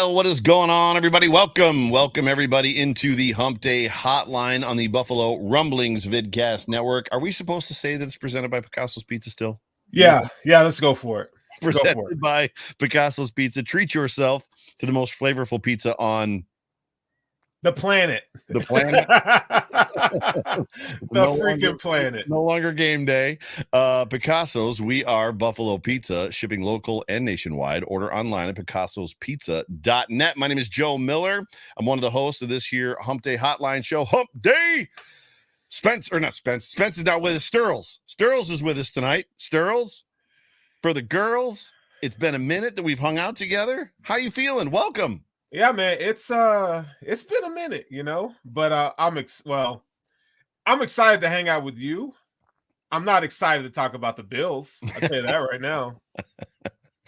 Well, what is going on, everybody? Welcome everybody into the Hump Day Hotline on the Buffalo Rumblings Vidcast Network. Are we supposed to say that it's presented by Picasso's Pizza still? Yeah, let's go for it. Presented by Picasso's Pizza. Treat yourself to the most flavorful pizza on the planet. The planet. Planet. No longer game day. Picasso's, we are Buffalo Pizza, shipping local and nationwide. Order online at picassospizza.net. My name is Joe Miller. I'm one of the hosts of this here Hump Day Hotline show. Hump Day! Spence is not with us. Sterles is with us tonight. Sterles, for the girls, it's been a minute that we've hung out together. How you feeling? Welcome. Yeah, man, it's been a minute, but I'm excited to hang out with you. I'm not excited to talk about the Bills. I'll tell you that right now.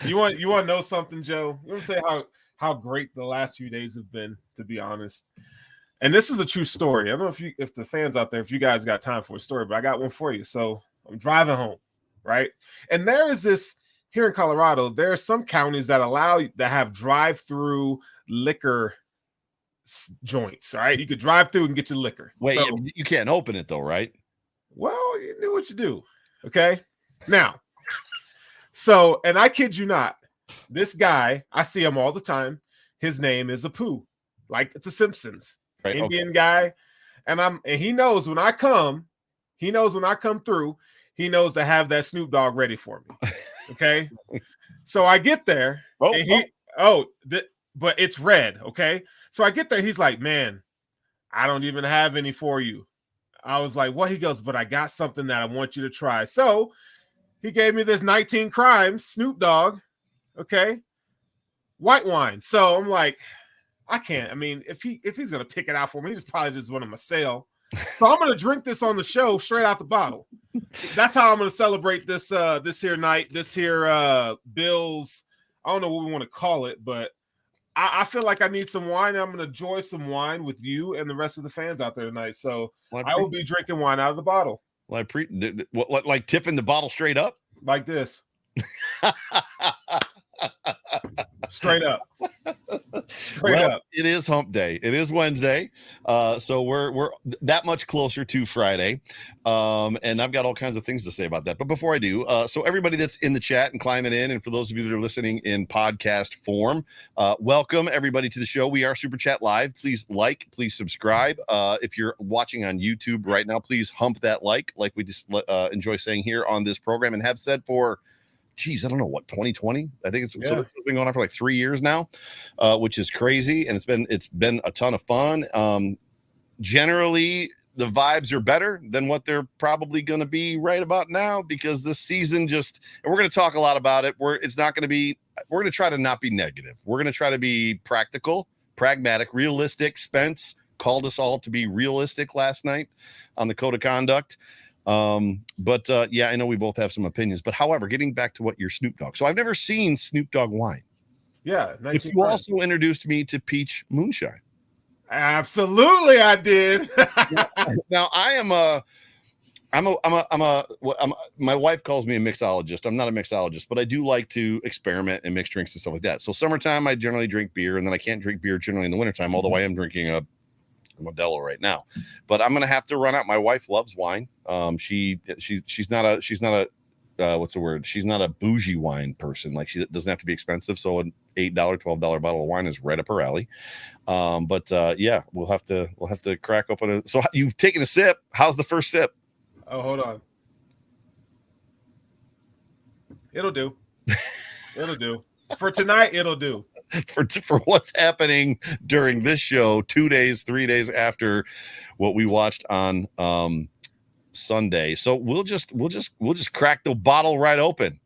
You want to know something, Joe? Let me tell you how great the last few days have been, to be honest. And this is a true story. I don't know if the fans out there, if you guys got time for a story, but I got one for you. So I'm driving home, right? And there is this here in Colorado. There are some counties that allow that have drive-through liquor joints, right? You could drive through and get your liquor. Wait, you can't open it though, right? Well, you do what you do. Okay. Now, so, and I kid you not, this guy, I see him all the time. His name is Apu, like The Simpsons, right, Indian guy. And he knows when I come through, he knows to have that Snoop Dogg ready for me. Okay. So I get there but it's red. Okay. So I get there. He's like, man, I don't even have any for you. I was like, what? He goes, but I got something that I want you to try. So he gave me this 19 Crimes Snoop Dogg. Okay. White wine. So I'm like, I can't. I mean, if he's going to pick it out for me, he's probably just one of my sale. So I'm going to drink this on the show straight out the bottle. That's how I'm going to celebrate this here night, this here Bills. I don't know what we want to call it, but I feel like I need some wine. I'm going to enjoy some wine with you and the rest of the fans out there tonight. So I will be drinking wine out of the bottle. Well, like tipping the bottle straight up? Like this. Straight up. It is Hump Day. It is Wednesday. So we're that much closer to Friday. And I've got all kinds of things to say about that. But before I do, so everybody that's in the chat and climbing in, and for those of you that are listening in podcast form, welcome everybody to the show. We are Super Chat Live. Please please subscribe. If you're watching on YouTube right now, please hump that like we just enjoy saying here on this program and have said for I don't know what 2020. I think it's been going on for like 3 years now, which is crazy, and it's been a ton of fun. Generally, the vibes are better than what they're probably going to be right about now because this season and we're going to talk a lot about it. We're going to try to not be negative. We're going to try to be practical, pragmatic, realistic. Spence called us all to be realistic last night on the code of conduct. But I know we both have some opinions, but however, getting back to what your Snoop Dogg. So I've never seen Snoop Dogg wine. Yeah. But you also introduced me to peach moonshine. Absolutely. I did. Now my wife calls me a mixologist. I'm not a mixologist, but I do like to experiment and mix drinks and stuff like that. So summertime, I generally drink beer, and then I can't drink beer generally in the wintertime, although I am drinking a Modelo right now, but I'm gonna have to run out. My wife loves wine. She's not a what's the word? She's not a bougie wine person. Like, she doesn't have to be expensive. So an $8, $12 bottle of wine is right up her alley. We'll have to crack open it. So you've taken a sip. How's the first sip? Oh, hold on. It'll do. It'll do. For tonight, it'll do. For what's happening during this show 3 days after what we watched on Sunday. So we'll just crack the bottle right open.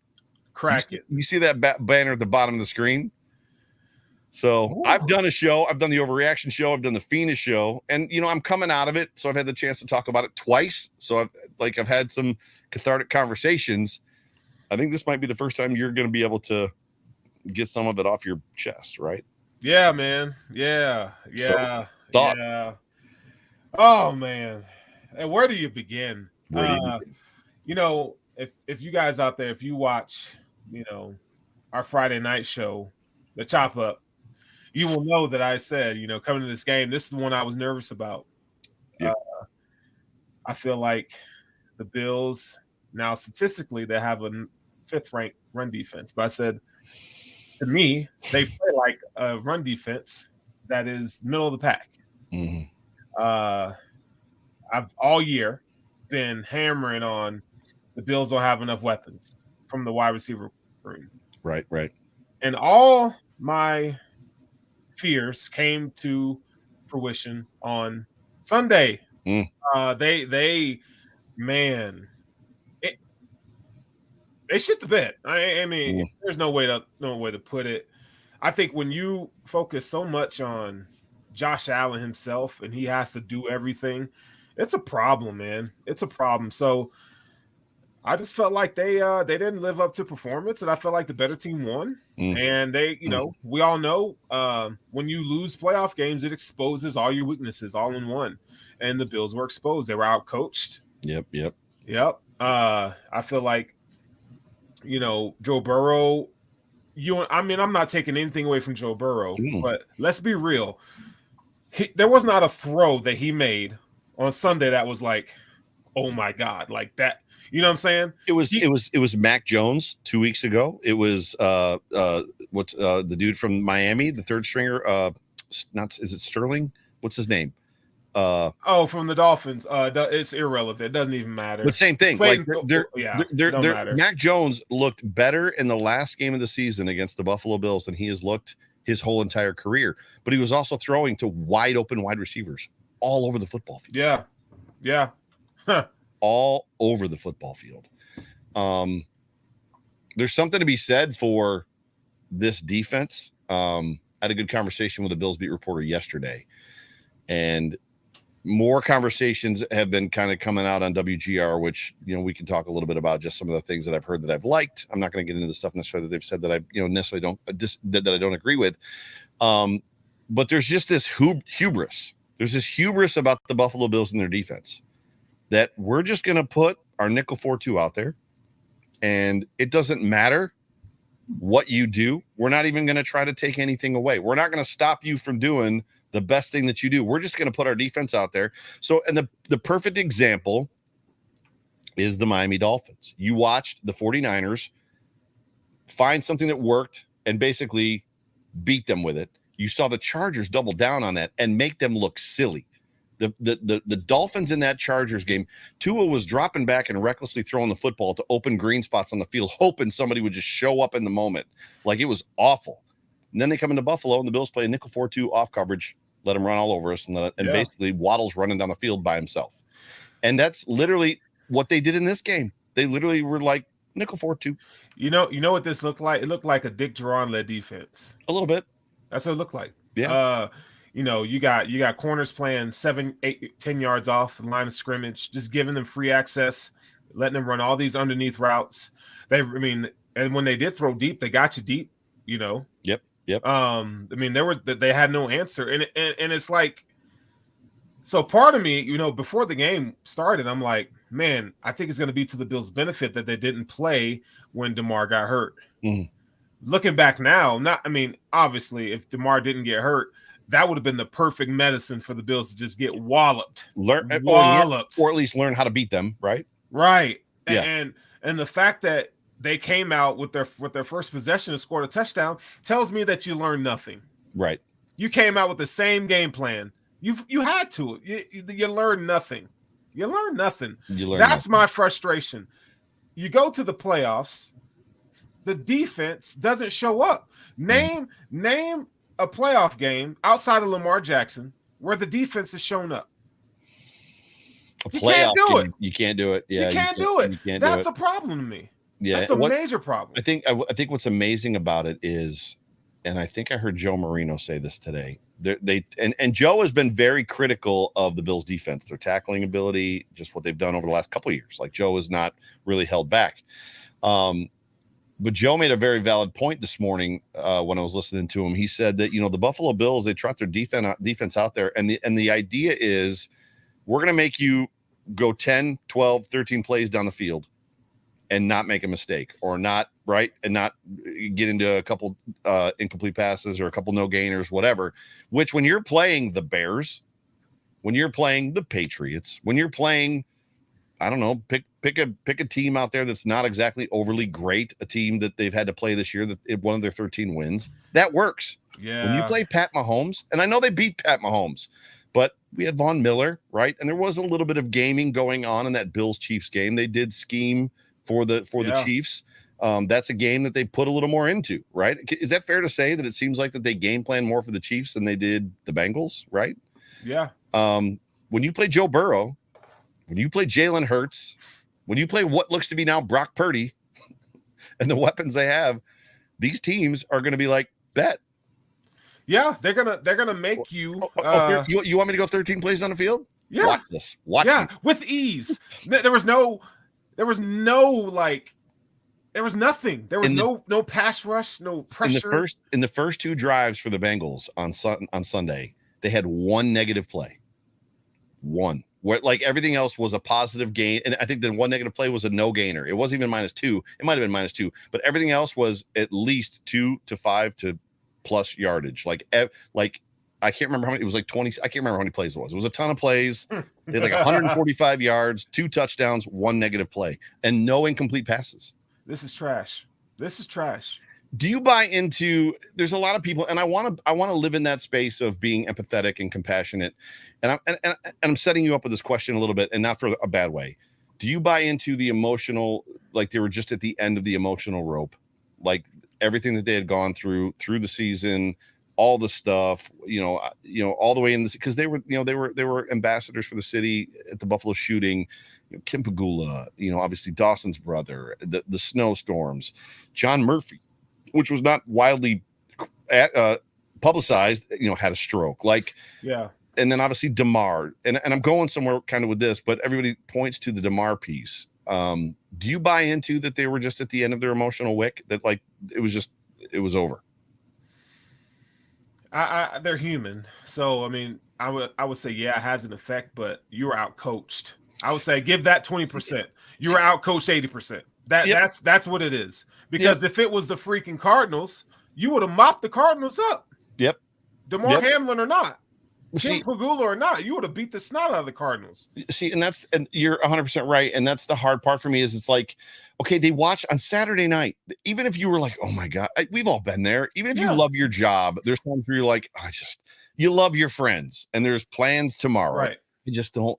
You see that banner at the bottom of the screen? So ooh. I've done a show. I've done the Overreaction show. I've done the Phoenix show, and I'm coming out of it. So I've had the chance to talk about it twice. So I've had some cathartic conversations. I think this might be the first time you're going to be able to get some of it off your chest, right? Yeah, man. Yeah. So, yeah. Oh, man. And where do you begin? If you guys out there, if you watch, our Friday night show, the Chop Up, you will know that I said, coming to this game, this is the one I was nervous about. Yeah. I feel like the Bills now statistically they have a 5th ranked run defense, but I said to me they play like a run defense that is middle of the pack. Mm-hmm. I've all year been hammering on the Bills don't have enough weapons from the wide receiver room. Right. And all my fears came to fruition on Sunday. They shit the bed. I mean, there's no way to put it. I think when you focus so much on Josh Allen himself and he has to do everything, it's a problem, man. It's a problem. So I just felt like they didn't live up to performance, and I felt like the better team won. And they, we all know when you lose playoff games, it exposes all your weaknesses all in one. And the Bills were exposed. They were outcoached. Yep. I feel like, Joe Burrow. I'm not taking anything away from Joe Burrow, but let's be real. There was not a throw that he made on Sunday that was like, oh my God, like that. You know what I'm saying? It was Mac Jones 2 weeks ago. It was the dude from Miami, the third stringer. Is it Sterling? What's his name? From the Dolphins. It's irrelevant. It doesn't even matter. But same thing. Like don't matter. Mac Jones looked better in the last game of the season against the Buffalo Bills than he has looked his whole entire career. But he was also throwing to wide open wide receivers all over the football field. Yeah. Huh. All over the football field. There's something to be said for this defense. I had a good conversation with a Bills beat reporter yesterday, and more conversations have been kind of coming out on WGR, which, we can talk a little bit about just some of the things that I've heard that I've liked. I'm not going to get into the stuff necessarily that they've said that I, necessarily don't, that I don't agree with. But there's just this hubris. There's this hubris about the Buffalo Bills and their defense that we're just going to put our nickel 4-2 out there, and it doesn't matter what you do. We're not even going to try to take anything away. We're not going to stop you from doing the best thing that you do. We're just going to put our defense out there. So, and the perfect example is the Miami Dolphins. You watched the 49ers find something that worked and basically beat them with it. You saw the Chargers double down on that and make them look silly. The Dolphins in that Chargers game, Tua was dropping back and recklessly throwing the football to open green spots on the field, hoping somebody would just show up in the moment. Like, it was awful. And then they come into Buffalo and the Bills play a nickel 4-2 off coverage, let him run all over us, and basically Waddle's running down the field by himself. And that's literally what they did in this game. They literally were like nickel 4-2. You know what this looked like? It looked like a Dick Jauron led defense. A little bit. That's what it looked like. Yeah. You got corners playing 7, 8, 10 yards off the line of scrimmage, just giving them free access, letting them run all these underneath routes. And when they did throw deep, they got you deep. Yep. They had no answer, and it's like, so part of me, before the game started, I'm like, man, I think it's going to be to the Bills' benefit that they didn't play when DeMar got hurt. Looking back now, obviously, if DeMar didn't get hurt, that would have been the perfect medicine for the Bills to just get walloped, or at least learn how to beat them, right? Right. Yeah. And the fact that they came out with their first possession and scored a touchdown tells me that you learned nothing. Right. You came out with the same game plan. You had to. You learned nothing. That's my frustration. You go to the playoffs, the defense doesn't show up. Name a playoff game outside of Lamar Jackson where the defense has shown up. You can't do it. You can't do it. Yeah, you can't do it. That's a problem to me. Yeah, that's a major problem. I think what's amazing about it is, and I think I heard Joe Marino say this today. And Joe has been very critical of the Bills' defense, their tackling ability, just what they've done over the last couple of years. Like, Joe has not really held back. But Joe made a very valid point this morning when I was listening to him. He said that, the Buffalo Bills, they trot their defense out there. And the idea is, we're going to make you go 10, 12, 13 plays down the field. and not make a mistake or not and not get into a couple incomplete passes or a couple no gainers, whatever, which when you're playing the Bears, when you're playing the Patriots, when you're playing, I don't know, pick a team out there that's not exactly overly great, a team that they've had to play this year that one of their 13 wins, that works. Yeah. When you play Pat Mahomes, and I know they beat Pat Mahomes, but we had Von Miller, right? And there was a little bit of gaming going on in that Bills-Chiefs game. They did scheme for the Chiefs. That's a game that they put a little more into, right? Is that fair to say that it seems like that they game plan more for the Chiefs than they did the Bengals, right? Yeah. When you play Joe Burrow, when you play Jalen Hurts, when you play what looks to be now Brock Purdy and the weapons they have, these teams are going to be like, bet. Yeah, they're gonna make you. You want me to go 13 plays on the field? Yeah, watch this. Watch me. With ease. There was nothing. There was nothing. There was no pass rush, no pressure. In the first two drives for the Bengals on Sunday, they had one negative play. One. Where like everything else was a positive gain, and I think the one negative play was a no gainer. It wasn't even -2. It might have been -2, but everything else was at least 2 to 5 to plus yardage. Like I can't remember how many. It was like 20. I can't remember how many plays it was. It was a ton of plays. They had like 145 yards, 2 touchdowns, 1 negative play, and no incomplete passes. This is trash. Do you buy into? There's a lot of people, and I want to live in that space of being empathetic and compassionate. And I'm setting you up with this question a little bit, and not for a bad way. Do you buy into the emotional, like they were just at the end of the emotional rope, like everything that they had gone through the season, all the stuff, all the way in this, because they were ambassadors for the city at the Buffalo shooting, Kim Pagula, obviously Dawson's brother, the snowstorms, John Murphy, which was not widely publicized, had a stroke, and then obviously DeMar, and I'm going somewhere kind of with this, but everybody points to the DeMar piece. Do you buy into that they were just at the end of their emotional wick, that like it was over? They're human, so I mean, I would say it has an effect, but you were out coached. I would say give that 20%. You were out coached 80%. That's what it is. Because if it was the freaking Cardinals, you would have mopped the Cardinals up. Yep. DeMar Hamlin or not, Kim Pagula or not, you would have beat the snot out of the Cardinals. See, and you're 100% right. And that's the hard part for me is it's like, okay, they watch on Saturday night. Even if you were like, oh my God, we've all been there. Even if you love your job, there's times where you're like, you love your friends and there's plans tomorrow. Right. You just don't.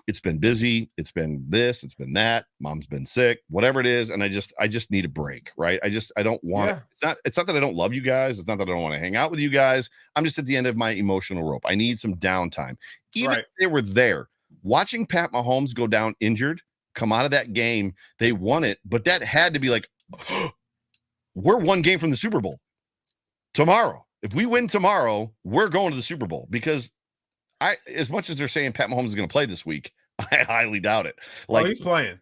It's been busy. It's been this. It's been that. Mom's been sick. Whatever it is, and I just need a break. Right? I don't want. Yeah. It's not that I don't love you guys. It's not that I don't want to hang out with you guys. I'm just at the end of my emotional rope. I need some downtime. Even if they were there, watching Pat Mahomes go down injured, come out of that game, they won it, but that had to be like, we're one game from the Super Bowl tomorrow. If we win tomorrow, we're going to the Super Bowl, because as much as they're saying Pat Mahomes is going to play this week, I highly doubt it. Like he's playing.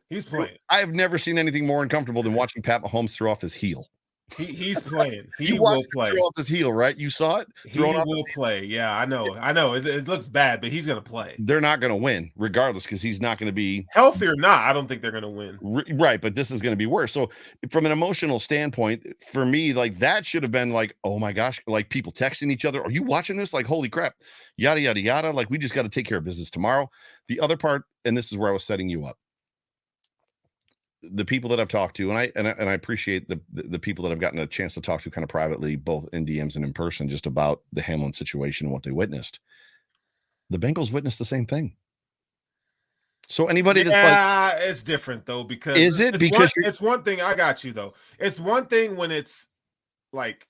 I have never seen anything more uncomfortable than watching Pat Mahomes throw off his heel. He's playing. He will play. Throw off his heel, right? You saw it. He will play. Yeah, I know. It looks bad, but he's going to play. They're not going to win, regardless, because he's not going to be healthy or not. I don't think they're going to win. Right, but this is going to be worse. So, from an emotional standpoint, for me, like that should have been like, oh my gosh, like people texting each other. Are you watching this? Like, holy crap, yada yada yada. Like, we just got to take care of business tomorrow. The other part, and this is where I was setting you up. The people that I've talked to, and I appreciate the people that I've gotten a chance to talk to kind of privately, both in DMs and in person, just about the Hamlin situation and what they witnessed. The Bengals witnessed the same thing. So anybody that's like, it's different though, because it's one thing. I got you though. It's one thing when it's like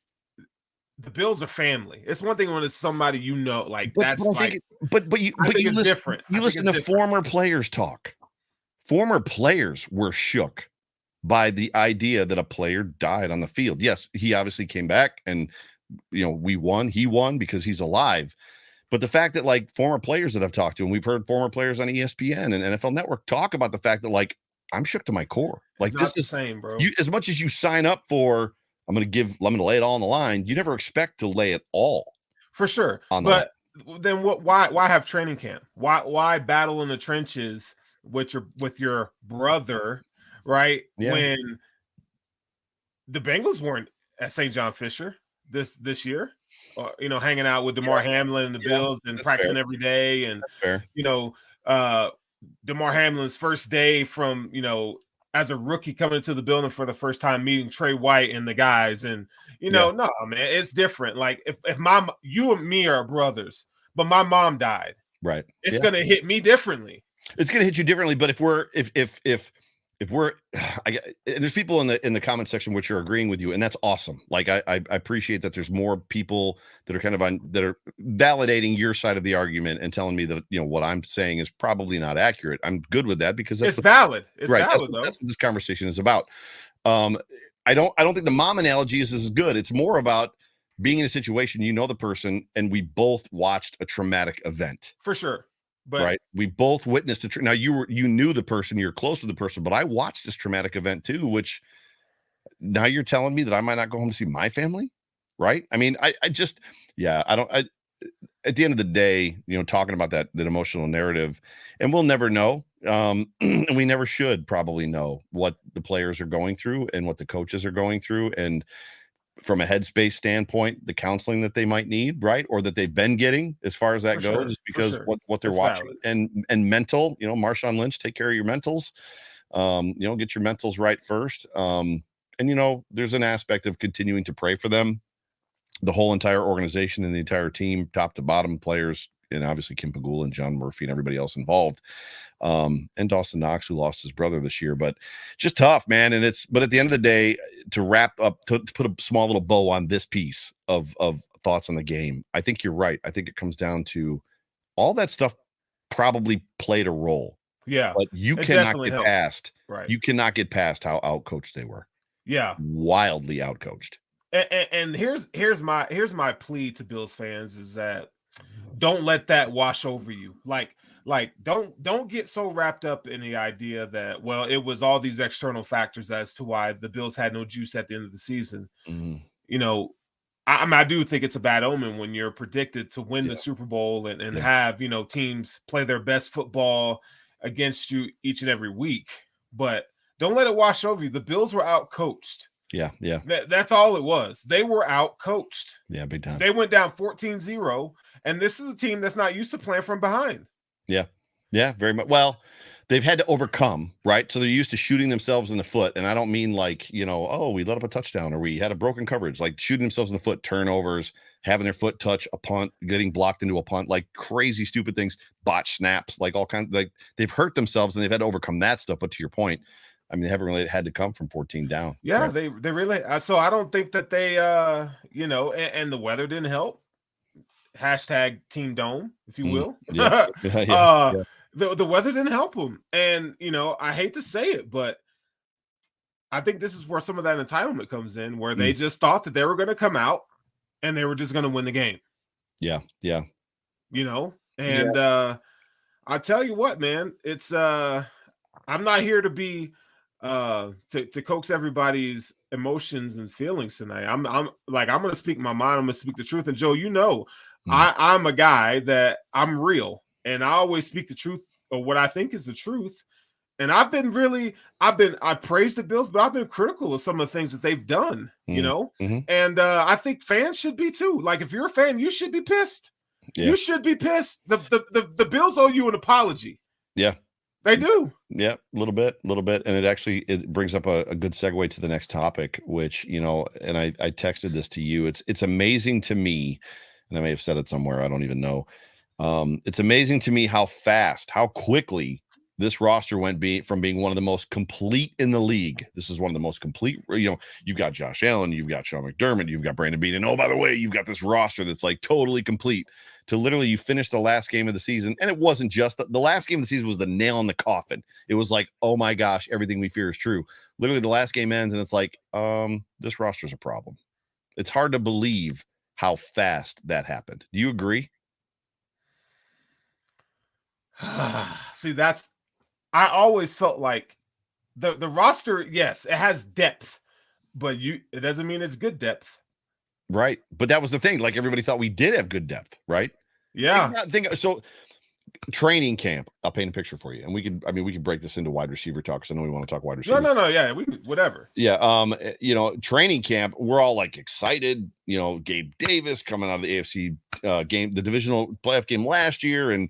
the Bills are family. It's one thing when it's somebody like that's like. But you listen, different. You listen to former players talk. Former players were shook by the idea that a player died on the field. Yes, he obviously came back and, we won. He won because he's alive. But the fact that like former players that I've talked to, and we've heard former players on ESPN and NFL Network talk about the fact that like, I'm shook to my core. Like this is the same, bro. As much as you sign up for, I'm going to lay it all on the line. You never expect to lay it all. For sure. But then why have training camp? Why battle in the trenches with your brother right? Yeah. When the Bengals weren't at St. John Fisher this year, hanging out with DeMar Hamlin and the Bills and practicing fair. every day. And, That's fair. DeMar Hamlin's first day from, as a rookie coming into the building for the first time, meeting Trey White and the guys. And, no, man, it's different. Like if you and me are brothers, but my mom died, right? It's going to hit me differently. It's going to hit you differently. But if we're, and there's people in the comment section which are agreeing with you, and that's awesome. Like I appreciate that there's more people that are kind of that are validating your side of the argument and telling me that what I'm saying is probably not accurate. I'm good with that because it's valid. It's right. valid, That's what this conversation is about. I don't think the mom analogy is as good. It's more about being in a situation, the person, and we both watched a traumatic event. For sure. But right. We both witnessed it. Now you knew the person, you're close with the person, but I watched this traumatic event too, which now you're telling me that I might not go home to see my family. Right. I mean, at the end of the day, talking about that emotional narrative, and we'll never know. And we never should probably know what the players are going through and what the coaches are going through. And from a headspace standpoint, the counseling that they might need, right, or that they've been getting, as far as that goes, is because what they're watching valid. and mental. Marshawn Lynch, take care of your mentals. Get your mentals right first. And there's an aspect of continuing to pray for them, the whole entire organization and the entire team, top to bottom, players, and obviously Kim Pagula and John Murphy and everybody else involved. And Dawson Knox, who lost his brother this year, but just tough, man. But at the end of the day, to wrap up, to put a small little bow on this piece of thoughts on the game, I think you're right. I think it comes down to all that stuff probably played a role. Yeah. But you cannot get past, right. You cannot get past how outcoached they were. Yeah. Wildly outcoached. And here's my plea to Bills fans is that don't let that wash over you. Like don't get so wrapped up in the idea that, well, it was all these external factors as to why the Bills had no juice at the end of the season. Mm-hmm. I do think it's a bad omen when you're predicted to win the Super Bowl and have, teams play their best football against you each and every week. But don't let it wash over you. The Bills were out-coached. Yeah. That's all it was. They were out-coached. Yeah, big time. They went down 14-0, and this is a team that's not used to playing from behind. Yeah, very much. Well, they've had to overcome, right? So they're used to shooting themselves in the foot. And I don't mean like, we let up a touchdown or we had a broken coverage, like shooting themselves in the foot, turnovers, having their foot touch a punt, getting blocked into a punt, like crazy, stupid things, botch snaps, like all kinds, like they've hurt themselves and they've had to overcome that stuff. But to your point, I mean, they haven't really had to come from 14 down. Yeah, right? they really, so I don't think that they, and the weather didn't help. Hashtag Team Dome, if you will. The weather didn't help them. And, I hate to say it, but I think this is where some of that entitlement comes in, where they just thought that they were going to come out and they were just going to win the game. Yeah. And I tell you what, man, it's I'm not here to be to coax everybody's emotions and feelings tonight. I'm going to speak my mind. I'm going to speak the truth. And Joe, I'm a guy that I'm real, and I always speak the truth or what I think is the truth. And I praise the Bills, but I've been critical of some of the things that they've done, and I think fans should be too. Like, if you're a fan, you should be pissed. Yeah. You should be pissed. The Bills owe you an apology. Yeah. They do. Yeah, a little bit. And it brings up a good segue to the next topic, which, and I texted this to you. It's amazing to me, and I may have said it somewhere, I don't even know. It's amazing to me how quickly this roster went from being one of the most complete in the league. This is one of the most complete, you've got Josh Allen, you've got Sean McDermott, you've got Brandon Beane, and oh, by the way, you've got this roster that's like totally complete, to literally you finish the last game of the season. And it wasn't just the last game of the season was the nail in the coffin. It was like, oh my gosh, everything we fear is true. Literally the last game ends and it's like, this roster's a problem. It's hard to believe how fast that happened. Do you agree? See, I always felt like the roster, yes, it has depth, but it doesn't mean it's good depth. Right. But that was the thing. Like, everybody thought we did have good depth, right? Yeah. So training camp. I'll paint a picture for you, and we could break this into wide receiver talk, because I know we want to talk wide receiver. No, yeah, whatever. Yeah, training camp, we're all like excited. Gabe Davis coming out of the AFC game, the divisional playoff game last year, and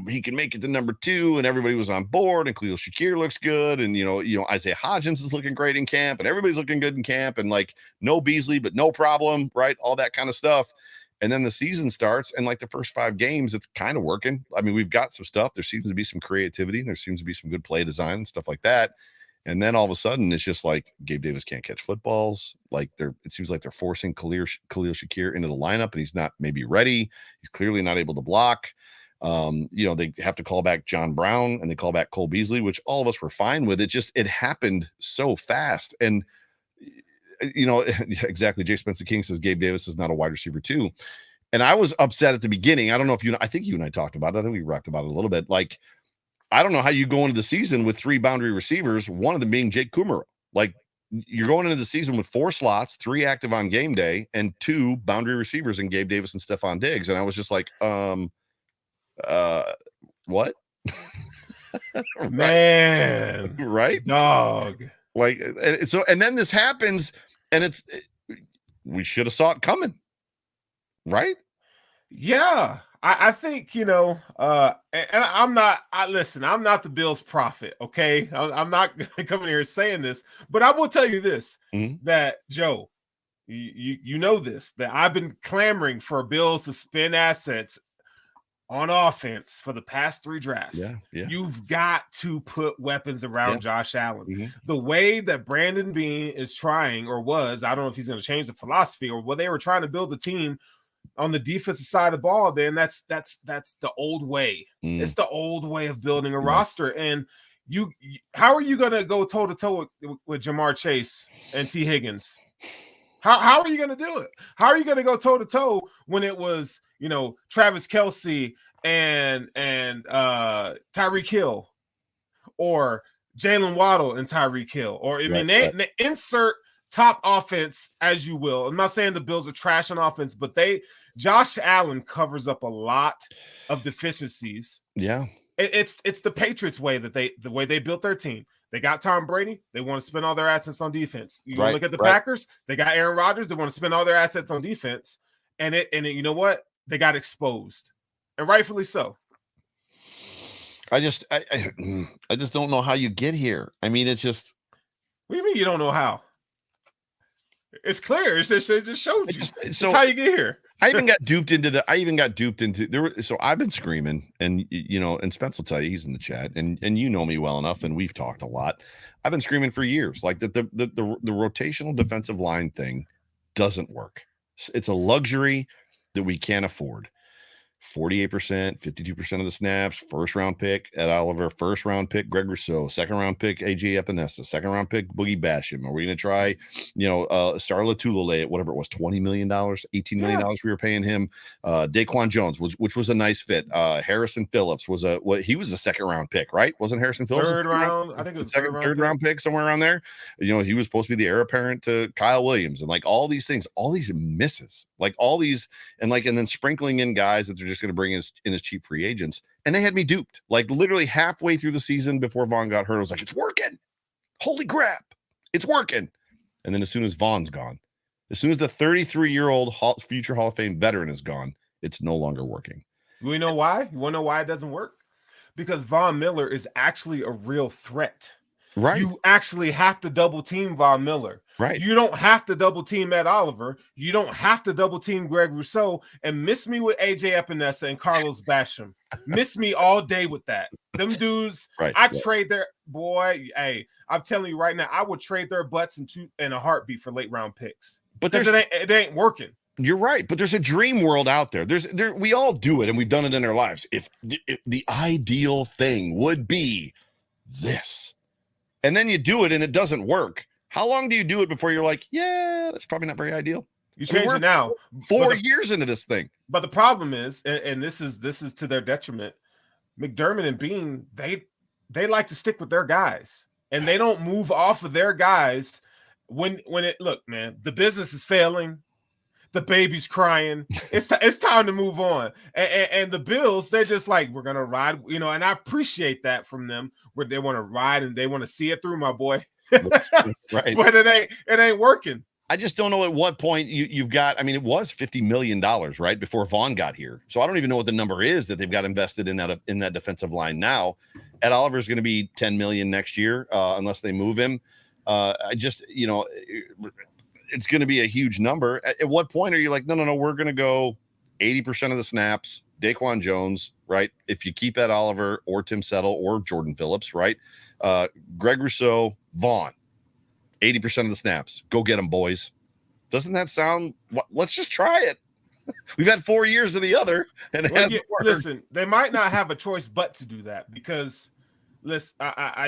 he can make it to number 2, and everybody was on board. And Khalil Shakir looks good, and Isaiah Hodgins is looking great in camp, and everybody's looking good in camp, and like no Beasley, but no problem, right? All that kind of stuff. And then the season starts, and like the first 5 games, it's kind of working. I mean, we've got some stuff. There seems to be some creativity, and there seems to be some good play design and stuff like that. And then all of a sudden, it's just like Gabe Davis can't catch footballs. Like it seems like they're forcing Khalil Shakir into the lineup, and he's not maybe ready. He's clearly not able to block. They have to call back John Brown, and they call back Cole Beasley, which all of us were fine with. It happened so fast. And exactly. Jay Spencer King says Gabe Davis is not a wide receiver 2. And I was upset at the beginning. I don't know if I think you and I talked about it. I think we rocked about it a little bit. Like, I don't know how you go into the season with 3 boundary receivers, one of them being Jake Kumerow. Like, you're going into the season with 4 slots, 3 active on game day, and 2 boundary receivers in Gabe Davis and Stephon Diggs. And I was just like, what? Man, right? Dog. Like, so, and then this happens, and we should have saw it coming, right? Yeah, I think and I'm not. I'm not the Bills prophet. Okay, I'm not coming here saying this, but I will tell you this: that Joe, you know this, that I've been clamoring for Bills to spend assets on offense for the past 3 drafts. Yeah. You've got to put weapons around Josh Allen. The way that Brandon Beane is trying, or was, I don't know if he's going to change the philosophy, or what they were trying to build the team on the defensive side of the ball, then that's the old way. It's the old way of building a roster. And how are you going to go toe to toe with Jamar Chase and T. Higgins? How are you going to do it? How are you going to go toe to toe when it was, Travis Kelce and Tyreek Hill, or Jalen Waddle and Tyreek Hill, or they insert top offense as you will. I'm not saying the Bills are trash on offense, but Josh Allen covers up a lot of deficiencies. Yeah. It's the Patriots way, the way they built their team. They got Tom Brady. They want to spend all their assets on defense. You look at the Packers. They got Aaron Rodgers. They want to spend all their assets on defense. And you know what? They got exposed, and rightfully so. I just don't know how you get here. I mean, it's just. What do you mean you don't know how? It's clear. It just showed you. So how you get here. I even got duped into there. So I've been screaming, and and Spence will tell you, he's in the chat, and you know me well enough, and we've talked a lot. I've been screaming for years, like that the rotational defensive line thing doesn't work. It's a luxury that we can't afford. 48%, 52% of the snaps, first round pick Ed Oliver, first round pick Greg Rousseau, second round pick AJ Epinesa, second round pick Boogie Basham. Are we going to try, Star Latulele at whatever it was, $20 million, $18 million we were paying him. Daquan Jones, which was a nice fit. Harrison Phillips he was a second round pick, right? Wasn't Harrison Phillips third round? I think it was third round pick somewhere around there. He was supposed to be the heir apparent to Kyle Williams, and like all these things, all these misses, like all these, and then sprinkling in guys that they're just going to bring in as cheap free agents. And they had me duped. Like literally halfway through the season before Vaughn got hurt, I was like, it's working. Holy crap. It's working. And then as soon as Vaughn's gone, as soon as the 33-year-old future Hall of Fame veteran is gone, it's no longer working. We know why? You want to know why it doesn't work? Because Von Miller is actually a real threat. Right. You actually have to double team Von Miller. Right. You don't have to double team Ed Oliver. You don't have to double team Greg Rousseau and miss me with AJ Epinesa and Carlos Basham. Miss me all day with that. Them dudes, trade their boy. Hey, I'm telling you right now, I would trade their butts in a heartbeat for late round picks. But it ain't working. You're right, but there's a dream world out there. We all do it, and we've done it in our lives. If the ideal thing would be this, and then you do it and it doesn't work. How long do you do it before you're like, yeah, that's probably not very ideal? You change it now. 4 years into this thing. But the problem is, and this is to their detriment, McDermott and Beane, they like to stick with their guys, and they don't move off of their guys when look, man, the business is failing. The baby's crying. It's time to move on. And the Bills, they're just like, we're gonna ride, and I appreciate that from them, where they want to ride and they want to see it through, my boy. Right. But it ain't working. I just don't know at what point you've got. I mean, it was $50 million, right, before Vaughn got here. So I don't even know what the number is that they've got invested in that defensive line now. Ed Oliver's going to be $10 million next year, unless they move him. I just, it's going to be a huge number. At what point are you like, no, we're going to go 80% of the snaps, Daquan Jones, right? If you keep Ed Oliver or Tim Settle or Jordan Phillips, right? Greg Rousseau, Vaughn. 80% of the snaps. Go get them, boys. Doesn't that sound? Let's just try it. We've had 4 years of the other, and listen, they might not have a choice but to do that, because listen,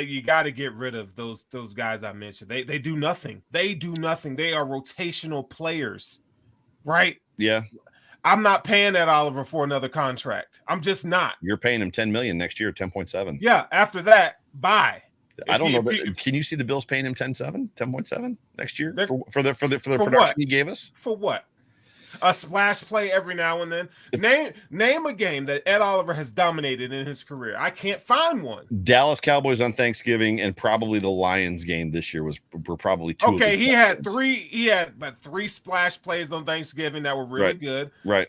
you got to get rid of those guys I mentioned. They do nothing. They do nothing. They are rotational players, right? Yeah. I'm not paying that Oliver for another contract. I'm just not. You're paying him $10 million next year, 10.7. Yeah. After that, bye. I don't know. Can you see the Bills paying him 10.7 next year for the production what? he gave us? For what? A splash play every now and then. Name a game that Ed Oliver has dominated in his career. I can't find one. Dallas Cowboys on Thanksgiving, and probably the Lions game this year were probably two. Okay, he had about three splash plays on Thanksgiving that were really good. Right.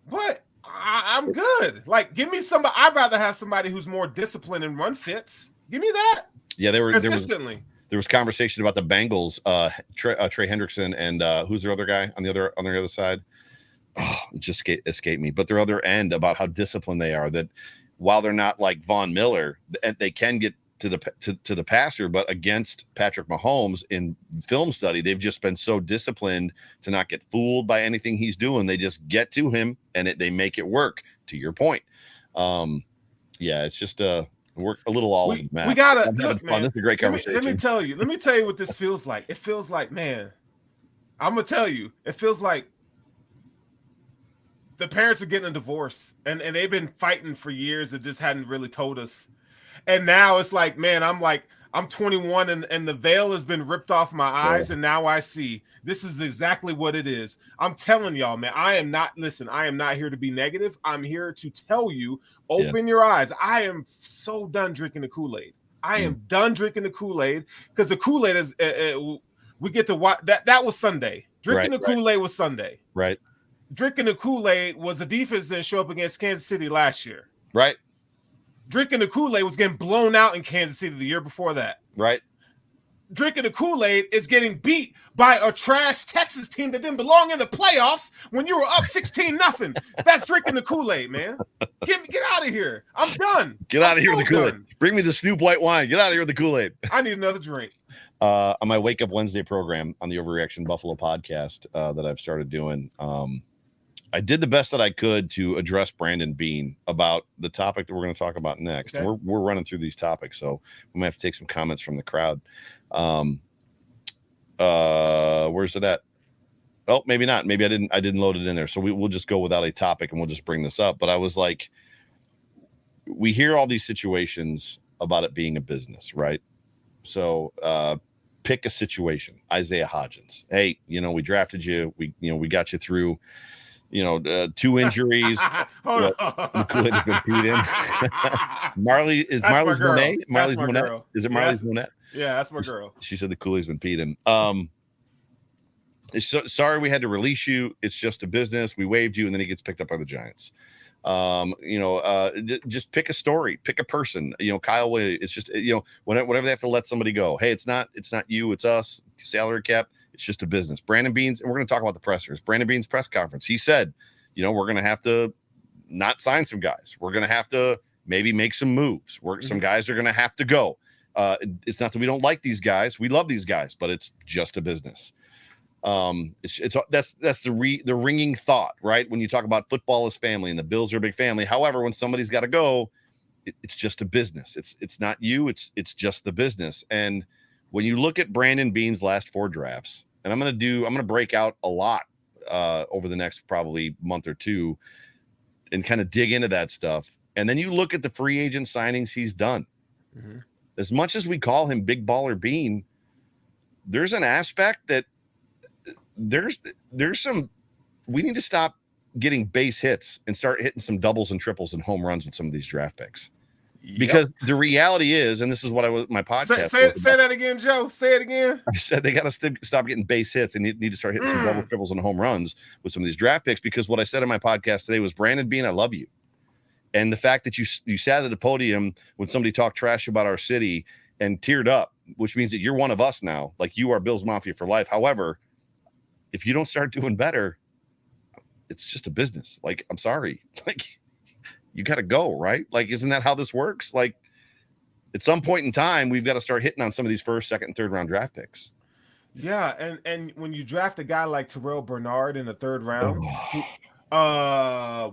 But I'm good. Like, give me somebody. I'd rather have somebody who's more disciplined and run fits. Give me that. Yeah, consistently. There was conversation about the Bengals, Trey Hendrickson, and who's their other guy on the other side? Oh, it just escaped me. But their other end, about how disciplined they are. That while they're not like Von Miller, they can get to the passer, but against Patrick Mahomes in film study, they've just been so disciplined to not get fooled by anything he's doing. They just get to him and they make it work. To your point, it's just we're a little all over the map. We gotta look, man. This is a great conversation. Let me tell you what this feels like. It feels like, man, I'm gonna tell you, it feels like the parents are getting a divorce, and they've been fighting for years and just hadn't really told us. And now it's like, man, I'm 21 and the veil has been ripped off my eyes, and now I see this is exactly what it is. I'm telling y'all, man, I am not here to be negative. I'm here to tell you, open your eyes. I am so done drinking the Kool-Aid. I am done drinking the Kool-Aid, because the Kool-Aid is we get to watch that was Sunday. Drinking the Kool-Aid was Sunday. Right. Drinking the Kool-Aid was the defense that showed up against Kansas City last year. Right. Drinking the Kool-Aid was getting blown out in Kansas City the year before that. Right. Drinking the Kool-Aid is getting beat by a trash Texas team that didn't belong in the playoffs when you were up 16-0. That's drinking the Kool-Aid, man. Get out of here. I'm done. Get out of here with the Kool-Aid. Bring me the Snoop White wine. Get out of here with the Kool-Aid. I need another drink. On my Wake Up Wednesday program on the Overreaction Buffalo podcast that I've started doing, I did the best that I could to address Brandon Beane about the topic that we're going to talk about next. Okay. And we're running through these topics, so we might have to take some comments from the crowd. Where's it at? Oh, maybe not. Maybe I didn't load it in there. So we'll just go without a topic and we'll just bring this up. But I was like, we hear all these situations about it being a business, right? So pick a situation. Isaiah Hodgins. Hey, we drafted you. We got you through 2 injuries. Kool-Aid has been peed in. Marley's Monet. Marley's Monet. Is it Marley's Monet? Yeah, that's my girl. She said the Kool-Aid's been peed in. Sorry we had to release you. It's just a business. We waived you, and then he gets picked up by the Giants. Just pick a story, pick a person. Kyle Williams. It's just whenever they have to let somebody go. Hey, it's not you, it's us. Salary cap. It's just a business. Brandon Beane's, and we're going to talk about the pressers. Brandon Beane's press conference. He said, we're going to have to not sign some guys. We're going to have to maybe make some moves. Some guys are going to have to go. It's not that we don't like these guys. We love these guys, but it's just a business. That's the ringing thought, right? When you talk about football as family and the Bills are a big family. However, when somebody's got to go, it's just a business. It's not you. It's just the business. And when you look at Brandon Beane's last 4 drafts, and I'm going to break out a lot over the next probably month or two and kind of dig into that stuff. And then you look at the free agent signings he's done. Mm-hmm. As much as we call him Big Baller Beane, there's an aspect that there's some we need to stop getting base hits and start hitting some doubles and triples and home runs with some of these draft picks. Because the reality is, and this is what my podcast say that again, Joe. Say it again. I said they got to stop getting base hits and need to start hitting some double triples and home runs with some of these draft picks. Because what I said in my podcast today was, Brandon Beane, I love you. And the fact that you sat at the podium when somebody talked trash about our city and teared up, which means that you're one of us now. Like, you are Bills Mafia for life. However, if you don't start doing better, it's just a business. Like, I'm sorry. Like, you got to go, right? Like, isn't that how this works? Like, at some point in time, we've got to start hitting on some of these first, second, and third round draft picks. Yeah, and when you draft a guy like Terrell Bernard in the third round,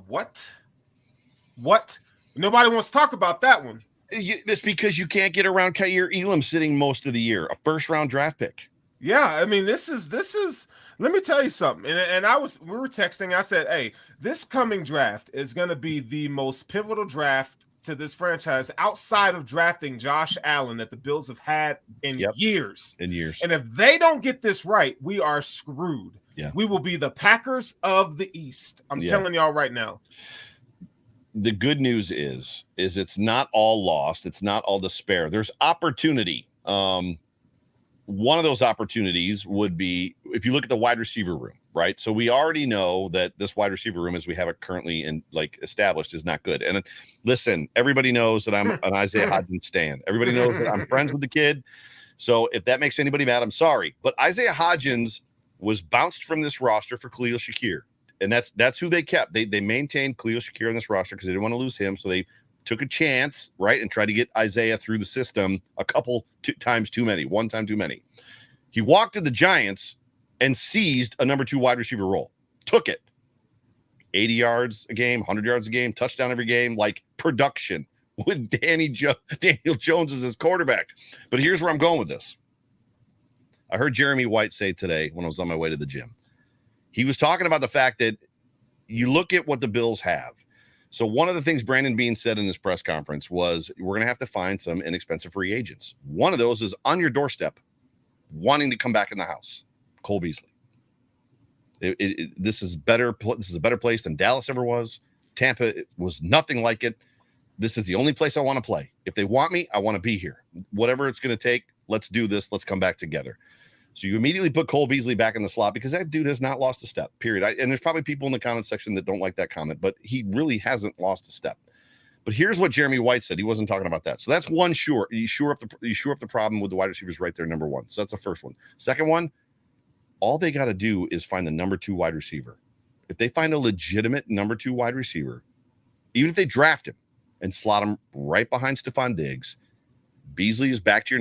what? Nobody wants to talk about that one. It's because you can't get around Kaiir Elam sitting most of the year, a first round draft pick. Yeah, I mean, this is. Let me tell you something. And we were texting. I said, hey, this coming draft is going to be the most pivotal draft to this franchise outside of drafting Josh Allen that the Bills have had in years. And if they don't get this right, we are screwed. Yeah. We will be the Packers of the East. I'm telling y'all right now. The good news is it's not all lost. It's not all despair. There's opportunity. One of those opportunities would be if you look at the wide receiver room, right? So we already know that this wide receiver room, as we have it currently established, is not good. And listen, everybody knows that I'm an Isaiah Hodgins stan. Everybody knows that I'm friends with the kid. So if that makes anybody mad, I'm sorry. But Isaiah Hodgins was bounced from this roster for Khalil Shakir. And that's who they kept. They maintained Khalil Shakir on this roster because they didn't want to lose him. So they took a chance, right, and tried to get Isaiah through the system a couple times too many, one time too many. He walked to the Giants and seized a number 2 wide receiver role. Took it. 80 yards a game, 100 yards a game, touchdown every game, like production with Daniel Jones as his quarterback. But here's where I'm going with this. I heard Jeremy White say today when I was on my way to the gym. He was talking about the fact that you look at what the Bills have. So one of the things Brandon Beane said in this press conference was, we're going to have to find some inexpensive free agents. One of those is on your doorstep, wanting to come back in the house, Cole Beasley. This is better. This is a better place than Dallas ever was. Tampa was nothing like it. This is the only place I want to play. If they want me, I want to be here. Whatever it's going to take, let's do this. Let's come back together. So you immediately put Cole Beasley back in the slot because that dude has not lost a step, period. And there's probably people in the comment section that don't like that comment, but he really hasn't lost a step. But here's what Jeremy White said. He wasn't talking about that. So that's one sure. You shore up the problem with the wide receivers right there, number 1. So that's the first one. Second one, all they got to do is find a number 2 wide receiver. If they find a legitimate number 2 wide receiver, even if they draft him and slot him right behind Stephon Diggs, Beasley is back to your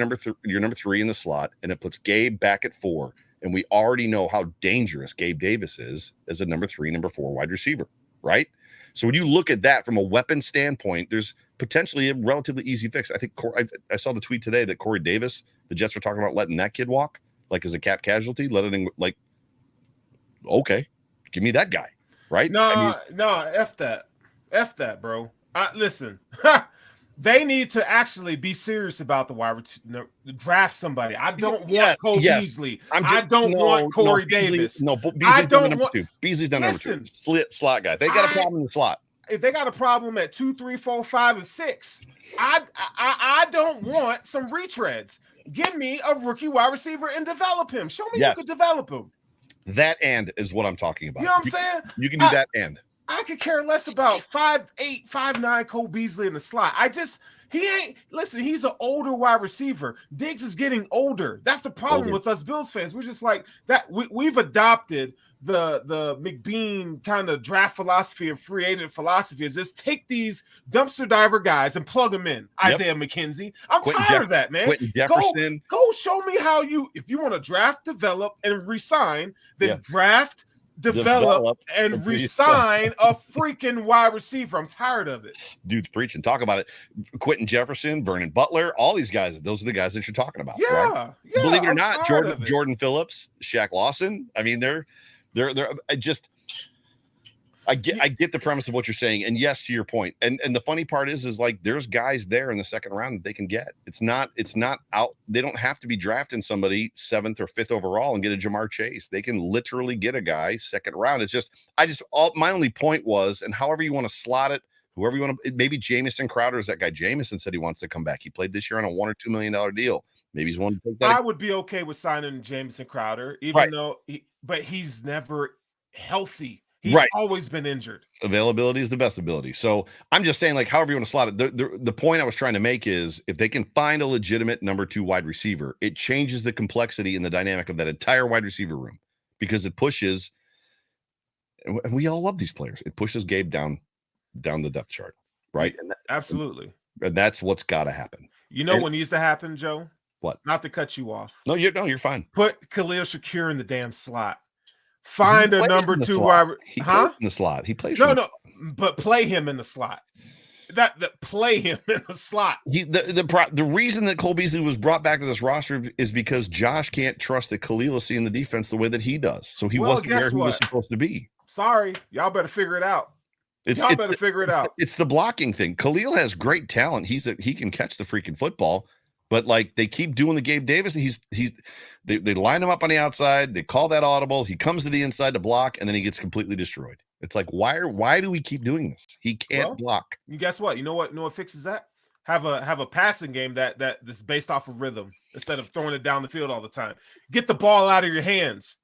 number 3 in the slot, and it puts Gabe back at 4. And we already know how dangerous Gabe Davis is as a number 3, number 4 wide receiver, right? So when you look at that from a weapon standpoint, there's potentially a relatively easy fix. I think I saw the tweet today that Corey Davis, the Jets were talking about letting that kid walk, like as a cap casualty, okay, give me that guy, right? No, F that, bro. Listen. They need to actually be serious about the draft somebody. I don't want Cole Beasley. I don't want Corey Davis. No, Beasley's done number 2. Beasley's done number 2. Slot guy. They got a problem in the slot. They got a problem at 2, 3, 4, 5, and 6. I don't want some retreads. Give me a rookie wide receiver and develop him. Show me you can develop him. That and is what I'm talking about. You know what I'm saying? You can do that and. I could care less about 5'8", 5'9" Cole Beasley in the slot. He's an older wide receiver. Diggs is getting older. That's the problem with us Bills fans. We're just like that. We've adopted the McBean kind of draft philosophy and free agent philosophy is just take these dumpster diver guys and plug them in. Isaiah McKenzie. I'm tired of that, man. Quentin Jefferson. Go show me how if you want to draft, develop, and resign, then draft, develop and resign a freaking wide receiver. I'm tired of it. Dude's preaching. Talk about it. Quentin Jefferson, Vernon Butler, all these guys. Those are the guys that you're talking about. Yeah, right? Yeah. Believe it or not, Jordan Phillips, Shaq Lawson. I mean, they're just. I get the premise of what you're saying, and yes, to your point. And the funny part is like there's guys there in the second round that they can get. It's not out. They don't have to be drafting somebody 7th or 5th overall and get a Jamar Chase. They can literally get a guy second round. It's just my only point was, and however you want to slot it, whoever you want to, maybe Jamison Crowder is that guy. Jamison said he wants to come back. He played this year on a $1 or $2 million deal. Maybe he's one to take that. I would be okay with signing Jamison Crowder, even though but he's never healthy. He's always been injured. Availability is the best ability. So I'm just saying, like, however you want to slot it. The point I was trying to make is if they can find a legitimate number 2 wide receiver, it changes the complexity and the dynamic of that entire wide receiver room because it pushes, and we all love these players. It pushes Gabe down the depth chart, right? Absolutely. And that's what's got to happen. You know what needs to happen, Joe? What? Not to cut you off. No, you're fine. Put Khalil Shakir in the damn slot. Find a number 2 wide. He plays in the slot. He plays. But play him in the slot. That play him in the slot. The reason that Cole Beasley was brought back to this roster is because Josh can't trust that Khalil is seeing the defense the way that he does. So he wasn't where he was supposed to be. Sorry, y'all better figure it out. Y'all better figure it out. It's the blocking thing. Khalil has great talent. He can catch the freaking football. But like they keep doing the Gabe Davis, they line him up on the outside. They call that audible. He comes to the inside to block, and then he gets completely destroyed. It's like why do we keep doing this? He can't block. You guess what? You know what fixes that? Have a passing game that's based off of rhythm instead of throwing it down the field all the time. Get the ball out of your hands.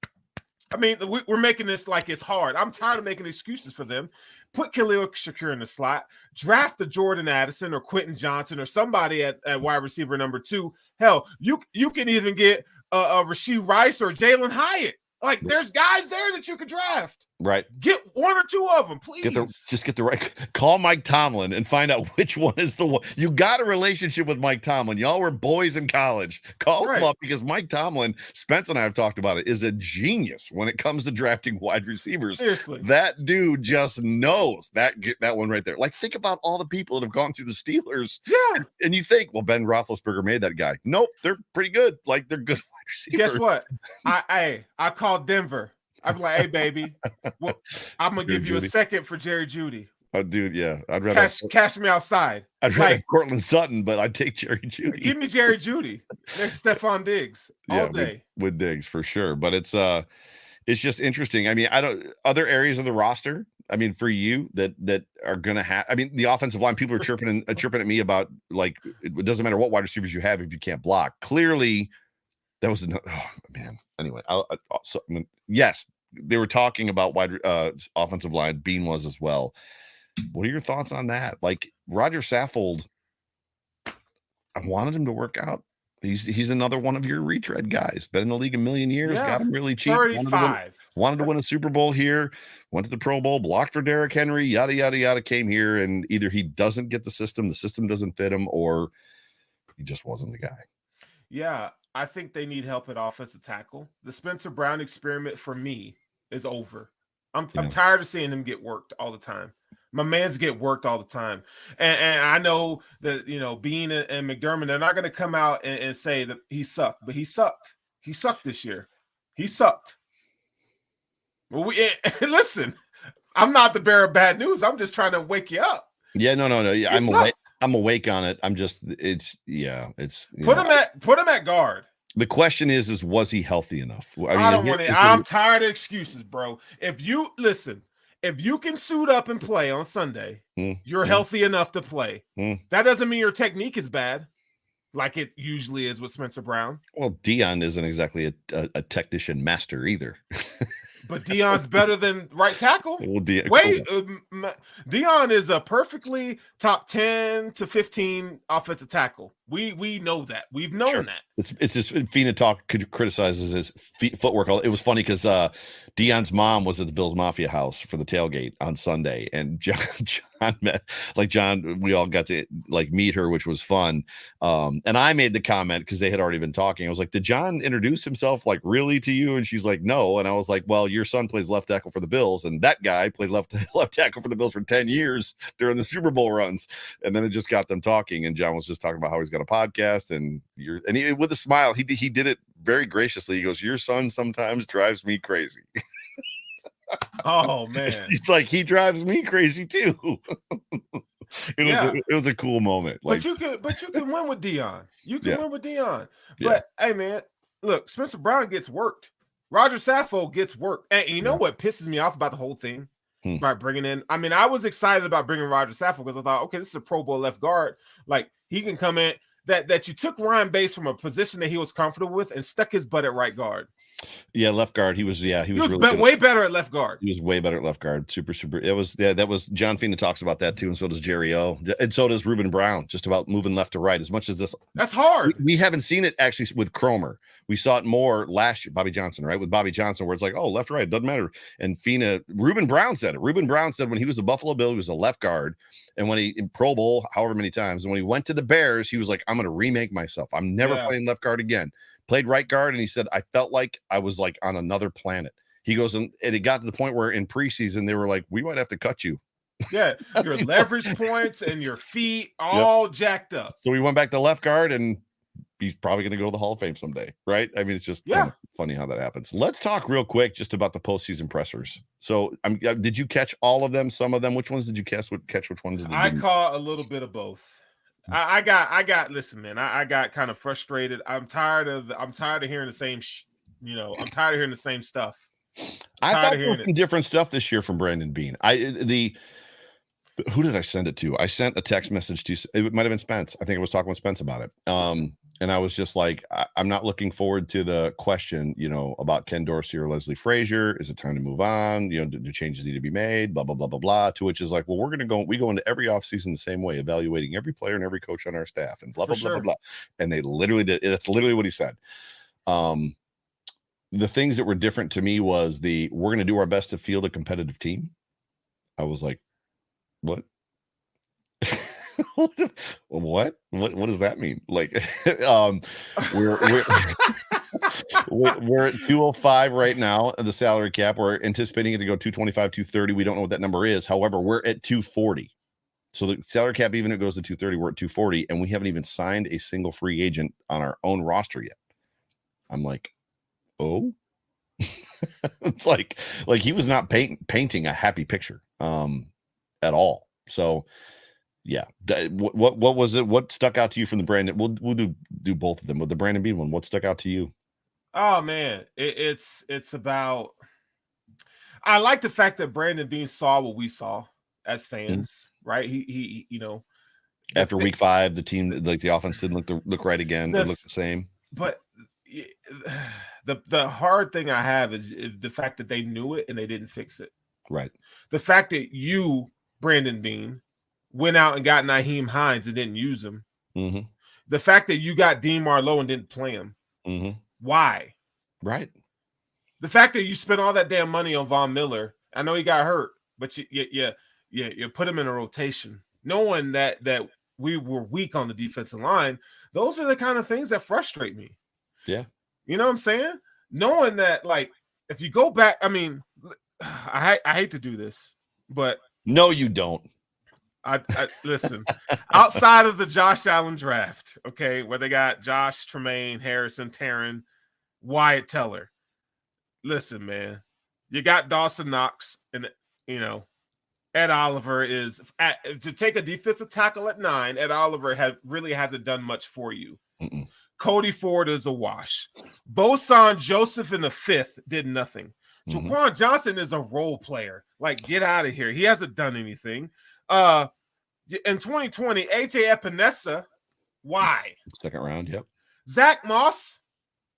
I mean, we're making this like it's hard. I'm tired of making excuses for them. Put Khalil Shakir in the slot, draft the Jordan Addison or Quentin Johnson or somebody at wide receiver number 2. Hell, you can even get a Rashee Rice or Jalen Hyatt. Like, there's guys there that you could draft. Right. Get 1 or 2 of them, please. Get the right. Call Mike Tomlin and find out which one is the one. You got a relationship with Mike Tomlin. Y'all were boys in college. Call him up because Mike Tomlin, Spence and I have talked about it, is a genius when it comes to drafting wide receivers. Seriously. That dude just knows that one right there. Like, think about all the people that have gone through the Steelers. Yeah. And you think, well, Ben Roethlisberger made that guy. Nope. They're pretty good. Like, they're good wide receivers. Guess what? I called Denver. I'm like, hey, baby, I'm going to give you a second for Jerry Jeudy. Oh, dude, yeah. I'd rather cash me outside. I'd rather have Cortland Sutton, but I'd take Jerry Jeudy. Give me Jerry Jeudy next to Stephon Diggs all day. With Diggs for sure. But it's just interesting. I mean, other areas of the roster, I mean, for you that are gonna have, I mean, the offensive line, people are chirping at me about, like, it doesn't matter what wide receivers you have if you can't block. Clearly, that was man. Anyway, yes, they were talking about wide offensive line. Beane was as well. What are your thoughts on that? Like, Roger Saffold, I wanted him to work out. He's another one of your retread guys. Been in the league a million years. Got him really cheap. 35. Wanted to win a Super Bowl here. Went to the Pro Bowl. Blocked for Derrick Henry. Yada yada yada. Came here, and either he doesn't get the system doesn't fit him, or he just wasn't the guy. Yeah, I think they need help at offensive tackle. The Spencer Brown experiment for me is over. I'm tired of seeing him get worked all the time. My man's get worked all the time. And I know that, Beane and McDermott, they're not going to come out and say that he sucked, but he sucked. He sucked this year. He sucked. Well, listen, I'm not the bearer of bad news. I'm just trying to wake you up. Yeah, no. Yeah, I'm awake on it. I'm just, put him at guard. The question is was he healthy enough? I'm tired of excuses, bro. If you can suit up and play on Sunday, you're healthy enough to play. That doesn't mean your technique is bad, like it usually is with Spencer Brown. Well, Dion isn't exactly a technician master either. But Dion's better than right tackle. Well, Dion is a perfectly top 10 to 15 offensive tackle. We know that. We've known that. It's just Fina Talk criticizes his footwork. It was funny because Dion's mom was at the Bills Mafia house for the tailgate on Sunday, and John met John. We all got to meet her, which was fun. And I made the comment because they had already been talking. I was like, "Did John introduce himself really to you?" And she's like, "No." And I was like, "Well, your son plays left tackle for the Bills, and that guy played left tackle for the Bills for 10 years during the Super Bowl runs." And then it just got them talking, and John was just talking about how he's got a podcast, and he, with a smile, he did it very graciously. He goes, "Your son sometimes drives me crazy." Oh man. She's like, he drives me crazy too. It was a cool moment. Like, but you can win with Dion. You can Yeah. win with Dion. Yeah. But hey, man, look, Spencer Brown gets worked. Roger Saffold gets worked. And you know what pisses me off about the whole thing? By bringing in, I mean, I was excited about bringing Roger Saffold because I thought, okay, this is a Pro Bowl left guard. Like, he can come in. That you took Ryan Bass from a position that he was comfortable with and stuck his butt at right guard. Yeah, left guard. He was really way better at left guard. He was way better at left guard. Super. That was John Fina talks about that too, and so does Jerry O, and so does Ruben Brown. Just about moving left to right. As much as this, that's hard. We haven't seen it actually with Cromer. We saw it more last year. Bobby Johnson, right? With Bobby Johnson, where it's like, oh, left, right, doesn't matter. And Fina, Ruben Brown said it. Ruben Brown said when he was the Buffalo Bill, he was a left guard, and when he in Pro Bowl, however many times, and when he went to the Bears, he was like, I'm going to remake myself. I'm never playing left guard again. Played right guard, and he said, I felt like I was like on another planet. He goes, and it got to the point where in preseason, they were like, we might have to cut you. Yeah, your leverage points and your feet all jacked up. So we went back to left guard, and he's probably going to go to the Hall of Fame someday, right? I mean, it's just funny how that happens. Let's talk real quick just about the postseason pressers. So did you catch all of them, some of them? Which ones did you catch? Which ones did you I caught a little bit of both. I got listen, man, I got kind of frustrated. I'm tired of hearing the same I'm tired of hearing the same stuff. I thought there was some different stuff this year from Brandon Beane. Who did I send it to? I sent a text message to, it might have been Spence. I think I was talking with Spence about it. And I was just like, I'm not looking forward to the question, about Ken Dorsey or Leslie Frazier. Is it time to move on? Do changes need to be made? Blah, blah, blah, blah, blah. To which is like, well, we go into every offseason the same way, evaluating every player and every coach on our staff and blah, blah, blah, blah, blah. And they literally did. That's literally what he said. The things that were different to me was we're going to do our best to field a competitive team. I was like, what? What does that mean? Like, we're at 205 right now, the salary cap. We're anticipating it to go 225, 230. We don't know what that number is. However, we're at 240. So the salary cap, even if it goes to 230, we're at 240, and we haven't even signed a single free agent on our own roster yet. I'm like, oh, it's like he was not painting a happy picture at all. So yeah, what was it? What stuck out to you from the Brandon? We'll do both of them. With the Brandon Beane one, what stuck out to you? Oh man, it's about. I like the fact that Brandon Beane saw what we saw as fans, right? He after week 5, the team, like the offense didn't look right again. It looked the same. But the hard thing I have is the fact that they knew it and they didn't fix it. Right. The fact that you, Brandon Beane, went out and got Nyheim Hines and didn't use him. Mm-hmm. The fact that you got Dean Marlowe and didn't play him. Mm-hmm. Why? Right. The fact that you spent all that damn money on Von Miller. I know he got hurt, but you put him in a rotation, knowing that we were weak on the defensive line. Those are the kind of things that frustrate me. Yeah. You know what I'm saying? Knowing that, like, if you go back, I mean, I hate to do this, but no, you don't. I listen, outside of the Josh Allen draft, okay, where they got Josh, Tremaine, Harrison, Taryn, Wyatt Teller. Listen, man, you got Dawson Knox, and Ed Oliver is to take a defensive tackle at 9. Ed Oliver really hasn't done much for you. Mm-mm. Cody Ford is a wash. Bosan Joseph in the 5th did nothing. Mm-hmm. Jaquan Johnson is a role player. Like, get out of here. He hasn't done anything. In 2020, AJ Epinesa, why? 2nd round, yep. Zach Moss,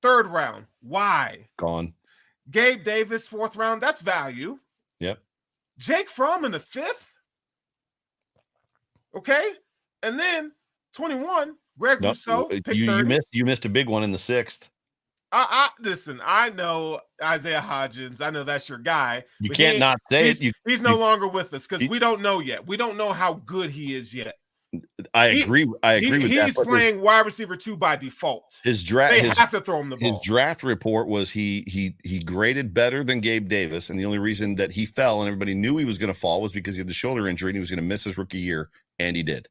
3rd round. Why? Gone. Gabe Davis, 4th round. That's value. Yep. Jake Fromm in the 5th. Okay. And then 21, Greg Rousseau. You missed a big one in the 6th. Listen, I know Isaiah Hodgins. I know that's your guy. You can't not say it. He's no longer with us because we don't know yet. We don't know how good he is yet. I agree with that. He's playing wide receiver 2 by default. His draft, they have to throw him the ball. His draft report was he graded better than Gabe Davis, and the only reason that he fell and everybody knew he was going to fall was because he had the shoulder injury and he was going to miss his rookie year, and he did.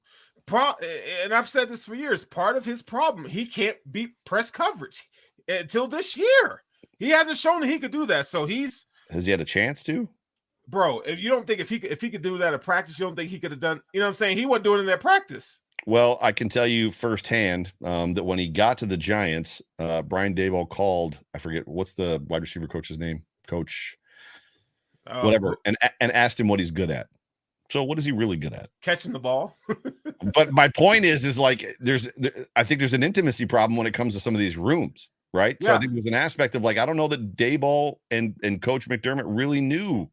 And I've said this for years. Part of his problem, he can't beat press coverage until this year. He hasn't shown that he could do that. So he's Has he had a chance to? Bro, if you don't think if he could do that at practice, you don't think he could have done, you know what I'm saying? He wasn't doing it in their practice. Well, I can tell you firsthand that when he got to the Giants, Brian Daboll called, I forget, what's the wide receiver coach's name? Coach, whatever, and asked him what he's good at. So what is he really good at? Catching the ball. But my point is like I think there's an intimacy problem when it comes to some of these rooms, right? Yeah. So I think there's an aspect of like, I don't know that Daboll and Coach McDermott really knew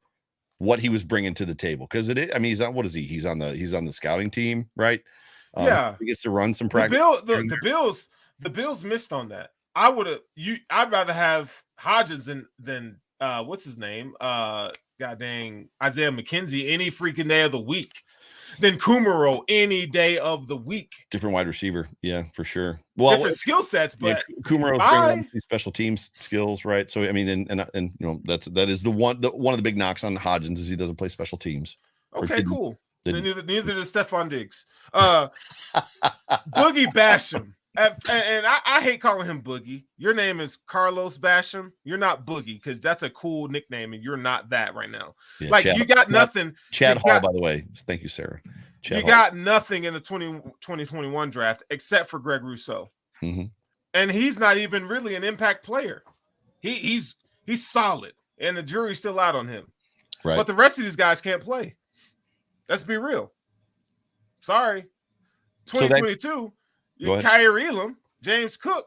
what he was bringing to the table, because I mean, he's on, what is he? He's on the scouting team, right? Yeah, he gets to run some practice. The Bills missed on that. I'd rather have Hodges than what's his name? God dang, Isaiah McKenzie any freaking day of the week than Kumaro any day of the week. Different wide receiver, yeah, for sure. Well, different skill sets, but Kumaro's bringing special teams skills, right? So I mean, and you know, that is one of the big knocks on Hodgins is he doesn't play special teams. Okay, cool. Neither does Stephon Diggs. Boogie Basham. And I hate calling him Boogie. Your name is Carlos Basham. You're not Boogie, because that's a cool nickname, and you're not that right now. Yeah, like Chad, you got nothing. Chad Hall, by the way. Thank you, Sarah. You got nothing in the 2021 draft except for Greg Rousseau. Mm-hmm. And he's not even really an impact player. He's solid, and the jury's still out on him. Right. But the rest of these guys can't play. Let's be real. Sorry. 2022. Kyrie Elam, James Cook,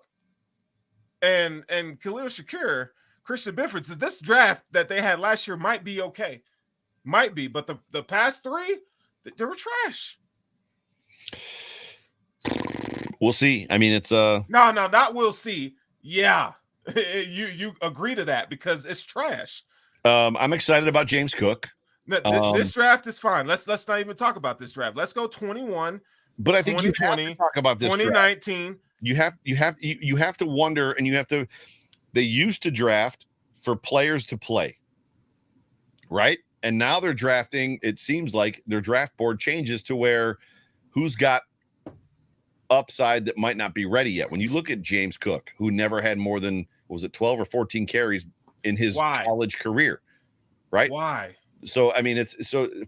and Khalil Shakir, Christian Benford. So this draft that they had last year might be okay. Might be, but the past three, they were trash. We'll see. I mean, it's No, not we'll see. Yeah. you agree to that because it's trash. I'm excited about James Cook. This draft is fine. Let's not even talk about this draft. Let's go 21. But I think you have to talk about this 2019. Draft. You have to wonder, and they used to draft for players to play, right? And now they're drafting, it seems like their draft board changes to where who's got upside that might not be ready yet. When you look at James Cook, who never had more than, 12 or 14 carries in his college career, right? Why? So, I mean, it's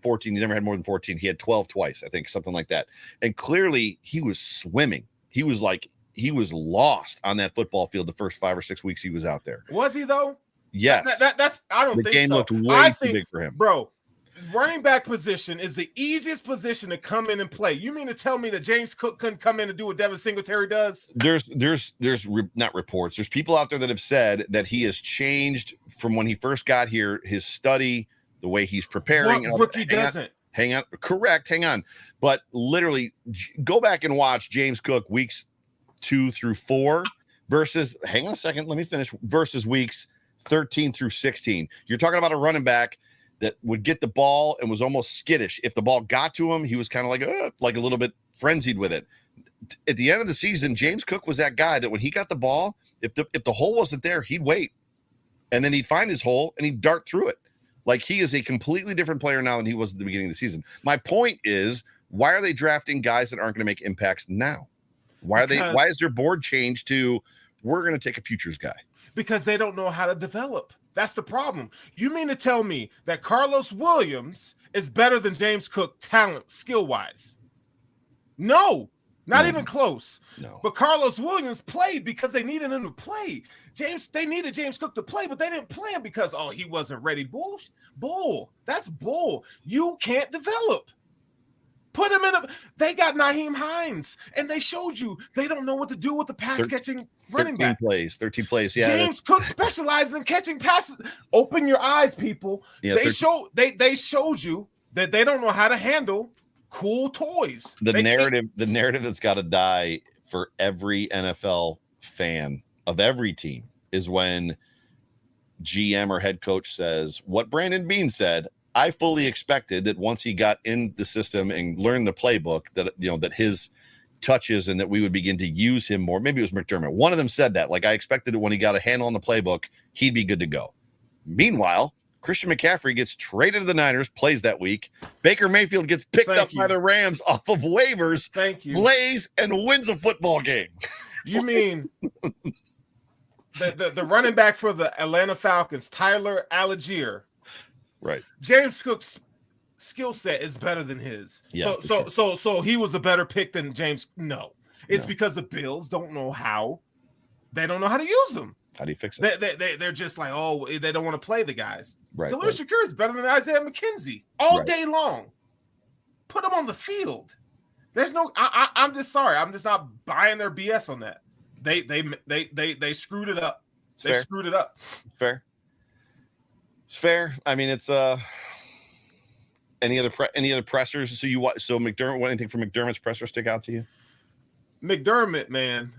14. He never had more than 14. He had 12 twice, I think, something like that. And clearly he was swimming. He was lost on that football field the first 5 or 6 weeks he was out there. Was he though? Yes. That's I don't think so. The game looked way too big for him. Bro, running back position is the easiest position to come in and play. You mean to tell me that James Cook couldn't come in and do what Devin Singletary does? There's not reports. There's people out there that have said that he has changed from when he first got here, his study, the way he's preparing. What rookie doesn't? Hang on. Correct. Hang on. But literally go back and watch James Cook weeks 2 through 4 versus, hang on a second, let me finish, versus weeks 13 through 16. You're talking about a running back that would get the ball and was almost skittish. If the ball got to him, he was kind of like a little bit frenzied with it. At the end of the season, James Cook was that guy that when he got the ball, if the hole wasn't there, he'd wait. And then he'd find his hole and he'd dart through it. Like, he is a completely different player now than he was at the beginning of the season. My point is, why are they drafting guys that aren't going to make impacts now? Why is their board changed to, we're going to take a futures guy? Because they don't know how to develop. That's the problem. You mean to tell me that Carlos Williams is better than James Cook talent, skill-wise? No, not even close. No. But Carlos Williams played because they needed him to play. They needed James Cook to play, but they didn't play him because, he wasn't ready. Bull. That's bull. You can't develop. Put him in they got Nyheim Hines, and they showed you they don't know what to do with the pass-catching running back. 13 plays, yeah. James Cook specializes in catching passes. Open your eyes, people. Yeah, they showed you that they don't know how to handle cool toys. The narrative that's got to die for every NFL fan of every team is when GM or head coach says what Brandon Beane said. I fully expected that once he got in the system and learned the playbook that his touches and that we would begin to use him more. Maybe it was McDermott. One of them said that. Like, I expected that when he got a handle on the playbook, he'd be good to go. Meanwhile, Christian McCaffrey gets traded to the Niners, plays that week. Baker Mayfield gets picked up by the Rams off of waivers. Thank you. Plays and wins a football game. You mean the running back for the Atlanta Falcons, Tyler Algier. Right. James Cook's skill set is better than his. Yeah, so he was a better pick than James. No, it's because the Bills don't know how. They don't know how to use them. How do you fix it? They're just like, oh, they don't want to play the guys. Right. Khalil Shakir is better than Isaiah McKenzie all day long. Put him on the field. There's no. I'm just sorry. I'm just not buying their BS on that. They screwed it up. Screwed it up. Fair. It's fair. I mean, it's any other pressers? So McDermott. What, anything from McDermott's presser stick out to you? McDermott, man.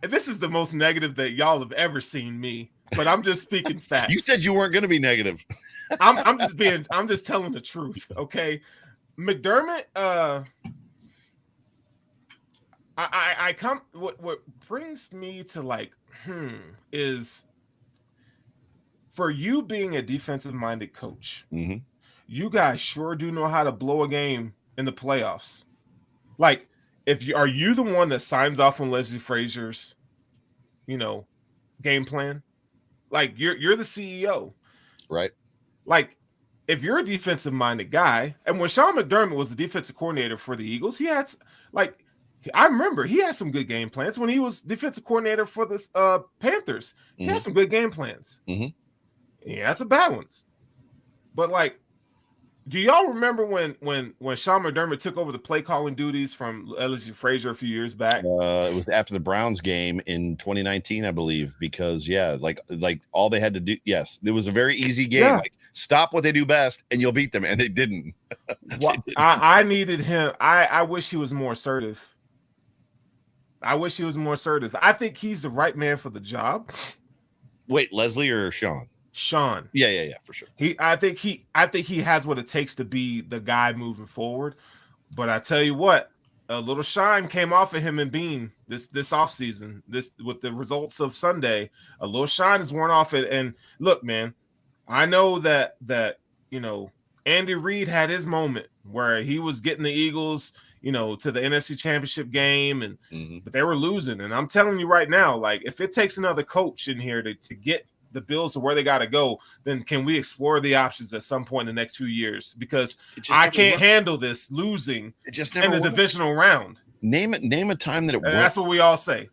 This is the most negative that y'all have ever seen me. But I'm just speaking facts. You said you weren't going to be negative. I'm just telling the truth. Okay, McDermott. What brings me to like is for you being a defensive minded coach. Mm-hmm. You guys sure do know how to blow a game in the playoffs. Like, are you the one that signs off on Leslie Frazier's, game plan? Like, you're the CEO, right? Like, if you're a defensive minded guy, and when Sean McDermott was the defensive coordinator for the Eagles, he had I remember he had some good game plans when he was defensive coordinator for the Panthers. He had some good game plans. Mm-hmm. He had some bad ones, but like, do y'all remember when Sean McDermott took over the play calling duties from Leslie Frazier a few years back? It was after the Browns game in 2019, I believe, because like all they had to do, yes, it was a very easy game. Yeah. Like, stop what they do best and you'll beat them, and they didn't. I needed him. I wish he was more assertive. I think he's the right man for the job. Wait, Leslie or Sean? Sean. Yeah, for sure. I think he has what it takes to be the guy moving forward. But I tell you what, a little shine came off of him and Beane this offseason. This with the results of Sunday, a little shine is worn off it. And look, man, I know that Andy Reid had his moment where he was getting the Eagles, to the NFC Championship game, but they were losing. And I'm telling you right now, like, if it takes another coach in here to get the Bills to where they got to go, then can we explore the options at some point in the next few years? Because I can't handle this losing in the divisional round. Name a time that it worked. That's what we all say.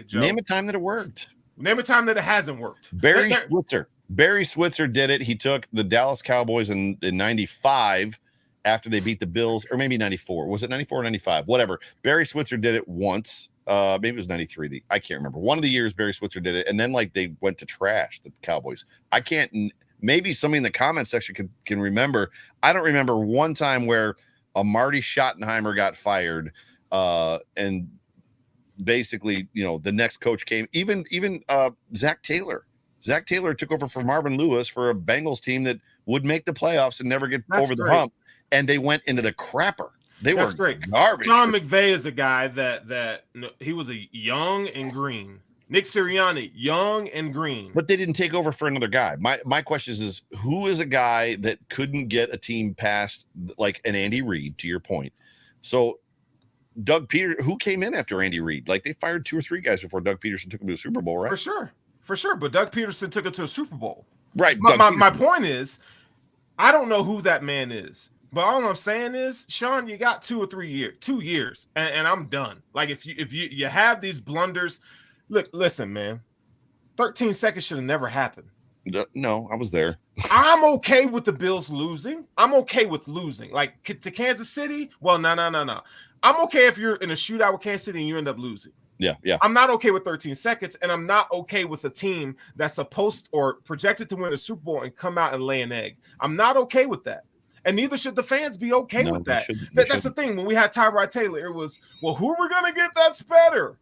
Joe. Name a time that it worked. Name a time that it hasn't worked. Barry Switzer did it. He took the Dallas Cowboys in 95 after they beat the Bills, or maybe 94. Was it 94 or 95? Whatever. Barry Switzer did it once. Maybe it was 93. I can't remember. One of the years Barry Switzer did it, and then they went to trash the Cowboys. I can't. Maybe somebody in the comment section can remember. I don't remember one time where a Marty Schottenheimer got fired, and basically, the next coach came. Even Zach Taylor. Zach Taylor took over for Marvin Lewis for a Bengals team that would make the playoffs and never get over the hump, and they went into the crapper. That's great. Garbage. John McVay is a guy that he was a young and green. Nick Sirianni, young and green. But they didn't take over for another guy. My question is who is a guy that couldn't get a team past like an Andy Reid, to your point? So Doug Peterson, who came in after Andy Reid? Like, they fired 2 or 3 guys before Doug Peterson took him to a Super Bowl, right? For sure. But Doug Peterson took it to a Super Bowl. Right. My point is, I don't know who that man is. But all I'm saying is, Sean, you got 2 years, and I'm done. Like, if you have these blunders, listen, man, 13 seconds should have never happened. No, I was there. I'm okay with the Bills losing. I'm okay with losing. Like, to Kansas City, well, no. I'm okay if you're in a shootout with Kansas City and you end up losing. Yeah. I'm not okay with 13 seconds, and I'm not okay with a team that's supposed or projected to win a Super Bowl and come out and lay an egg. I'm not okay with that. And neither should the fans be okay with that. That's the thing. When we had Tyrod Taylor, it was, well, who are we going to get that's better?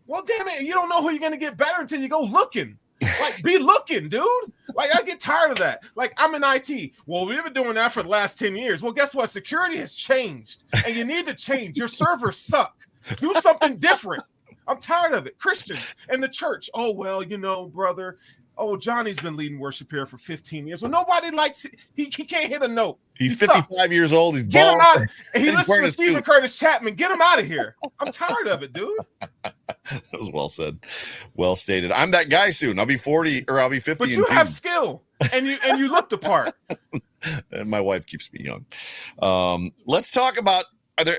Well, damn it, you don't know who you're going to get better until you go looking. Like, be looking, dude. Like, I get tired of that. Like, I'm in IT. Well, we've been doing that for the last 10 years. Well, guess what? Security has changed, and you need to change. Your servers suck. Do something different. I'm tired of it. Christians and the church. Oh, well, brother, oh, Johnny's been leading worship here for 15 years. Well, nobody likes it. He can't hit a note. He's 55 sucks. years old. He's Get bald. him out. And he He's listens wearing to a Stephen suit. Curtis Chapman. Get him out of here. I'm tired of it, dude. That was well said. Well stated. I'm that guy soon. I'll be 40 or I'll be 50. But you have skill and you look the part. And my wife keeps me young. Let's talk about,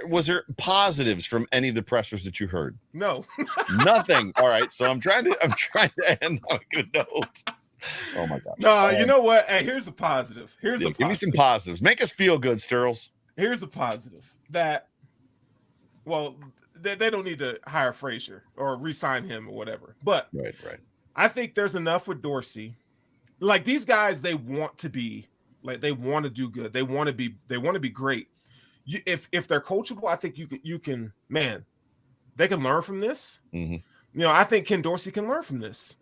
was there positives from any of the pressers that you heard? No. Nothing. All right. So I'm trying to end on a good note. Oh my gosh. No, you know what? Hey, here's a positive. Give me some positives. Make us feel good, Sterls. Here's a positive that, well, they don't need to hire Frazier or re-sign him or whatever. But right. I think there's enough with Dorsey. Like these guys, they want to be like they want to do good. They want to be great. If they're coachable, I think you can man, they can learn from this. Mm-hmm. I think Ken Dorsey can learn from this.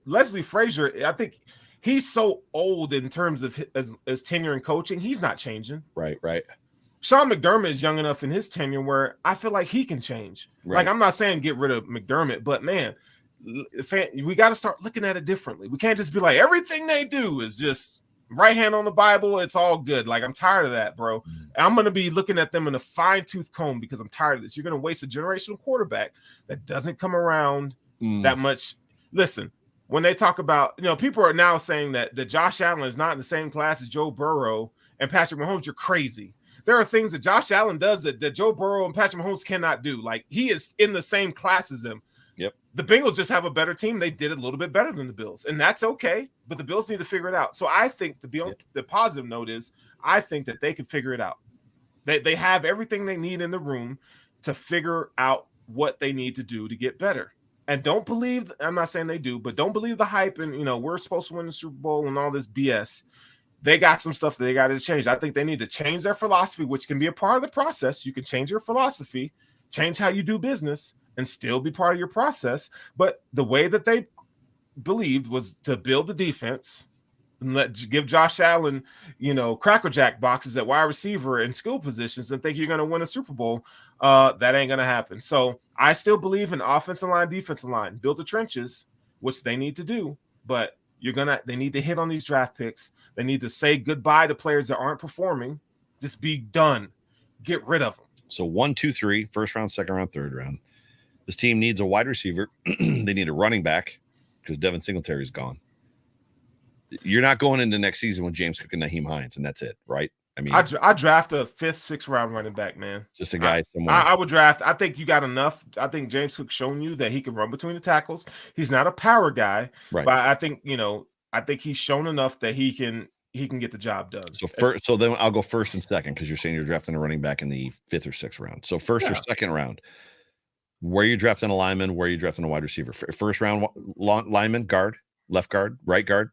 Leslie Frazier, I think he's so old in terms of as tenure in coaching. He's not changing. Right. Sean McDermott is young enough in his tenure where I feel like he can change. Right. Like I'm not saying get rid of McDermott, but man, we got to start looking at it differently. We can't just be like everything they do is just right hand on the Bible. It's all good. Like I'm tired of that, bro. I'm going to be looking at them in a fine tooth comb because I'm tired of this. You're going to waste a generational quarterback that doesn't come around that much. Listen, when they talk about, people are now saying that Josh Allen is not in the same class as Joe Burrow and Patrick Mahomes. You're crazy. There are things that Josh Allen does that Joe Burrow and Patrick Mahomes cannot do. Like he is in the same class as them. Yep. The Bengals just have a better team. They did a little bit better than the Bills, and that's okay. But the Bills need to figure it out. So I think the positive note is I think that they can figure it out. They have everything they need in the room to figure out what they need to do to get better. And don't believe, I'm not saying they do, but don't believe the hype and, we're supposed to win the Super Bowl and all this BS. They got some stuff that they got to change. I think they need to change their philosophy, which can be a part of the process. You can change your philosophy, change how you do business, and still be part of your process. But the way that they believed was to build the defense and give Josh Allen, Cracker Jack boxes at wide receiver and skill positions and think you're going to win a Super Bowl. That ain't going to happen. So I still believe in offensive line, defensive line, build the trenches, which they need to do. But they need to hit on these draft picks. They need to say goodbye to players that aren't performing. Just be done. Get rid of them. So 1, 2, 3, first round, second round, third round. This team needs a wide receiver. They need a running back because Devin Singletary is gone. You're not going into next season with James Cook and Naheem Hines, and that's it, right? I mean, I draft a 5th, 6th round running back, man. Just a guy somewhere. I would draft. I think you got enough. I think James Cook's shown you that he can run between the tackles. He's not a power guy, right? But I think he's shown enough that he can get the job done. So then I'll go first and second because you're saying you're drafting a running back in the 5th or 6th round. So first or second round, where are you drafting a lineman? Where are you drafting a wide receiver? First round lineman, guard, left guard, right guard.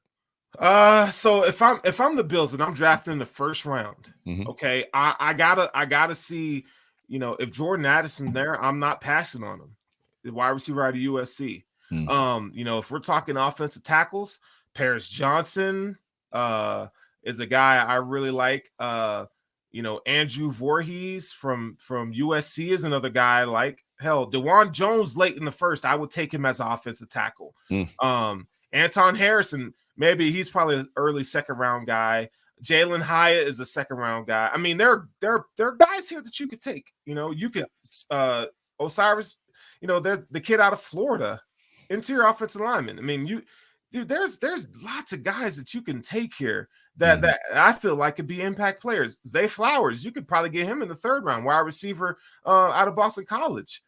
So if I'm the Bills and I'm drafting in the first round, okay, I gotta see, if Jordan Addison's there, I'm not passing on him. The wide receiver out of USC. If we're talking offensive tackles, Paris Johnson is a guy I really like. Andrew Voorhees from USC is another guy I like. Hell, DeJuan Jones late in the first, I would take him as an offensive tackle. Anton Harrison, maybe he's probably an early second round guy. Jalen Hyatt is a second round guy. I mean, there are guys here that you could take. You could Osiris. There's the kid out of Florida, interior offensive lineman. I mean, there's lots of guys that you can take here that I feel like could be impact players. Zay Flowers, you could probably get him in the 3rd round, wide receiver out of Boston College.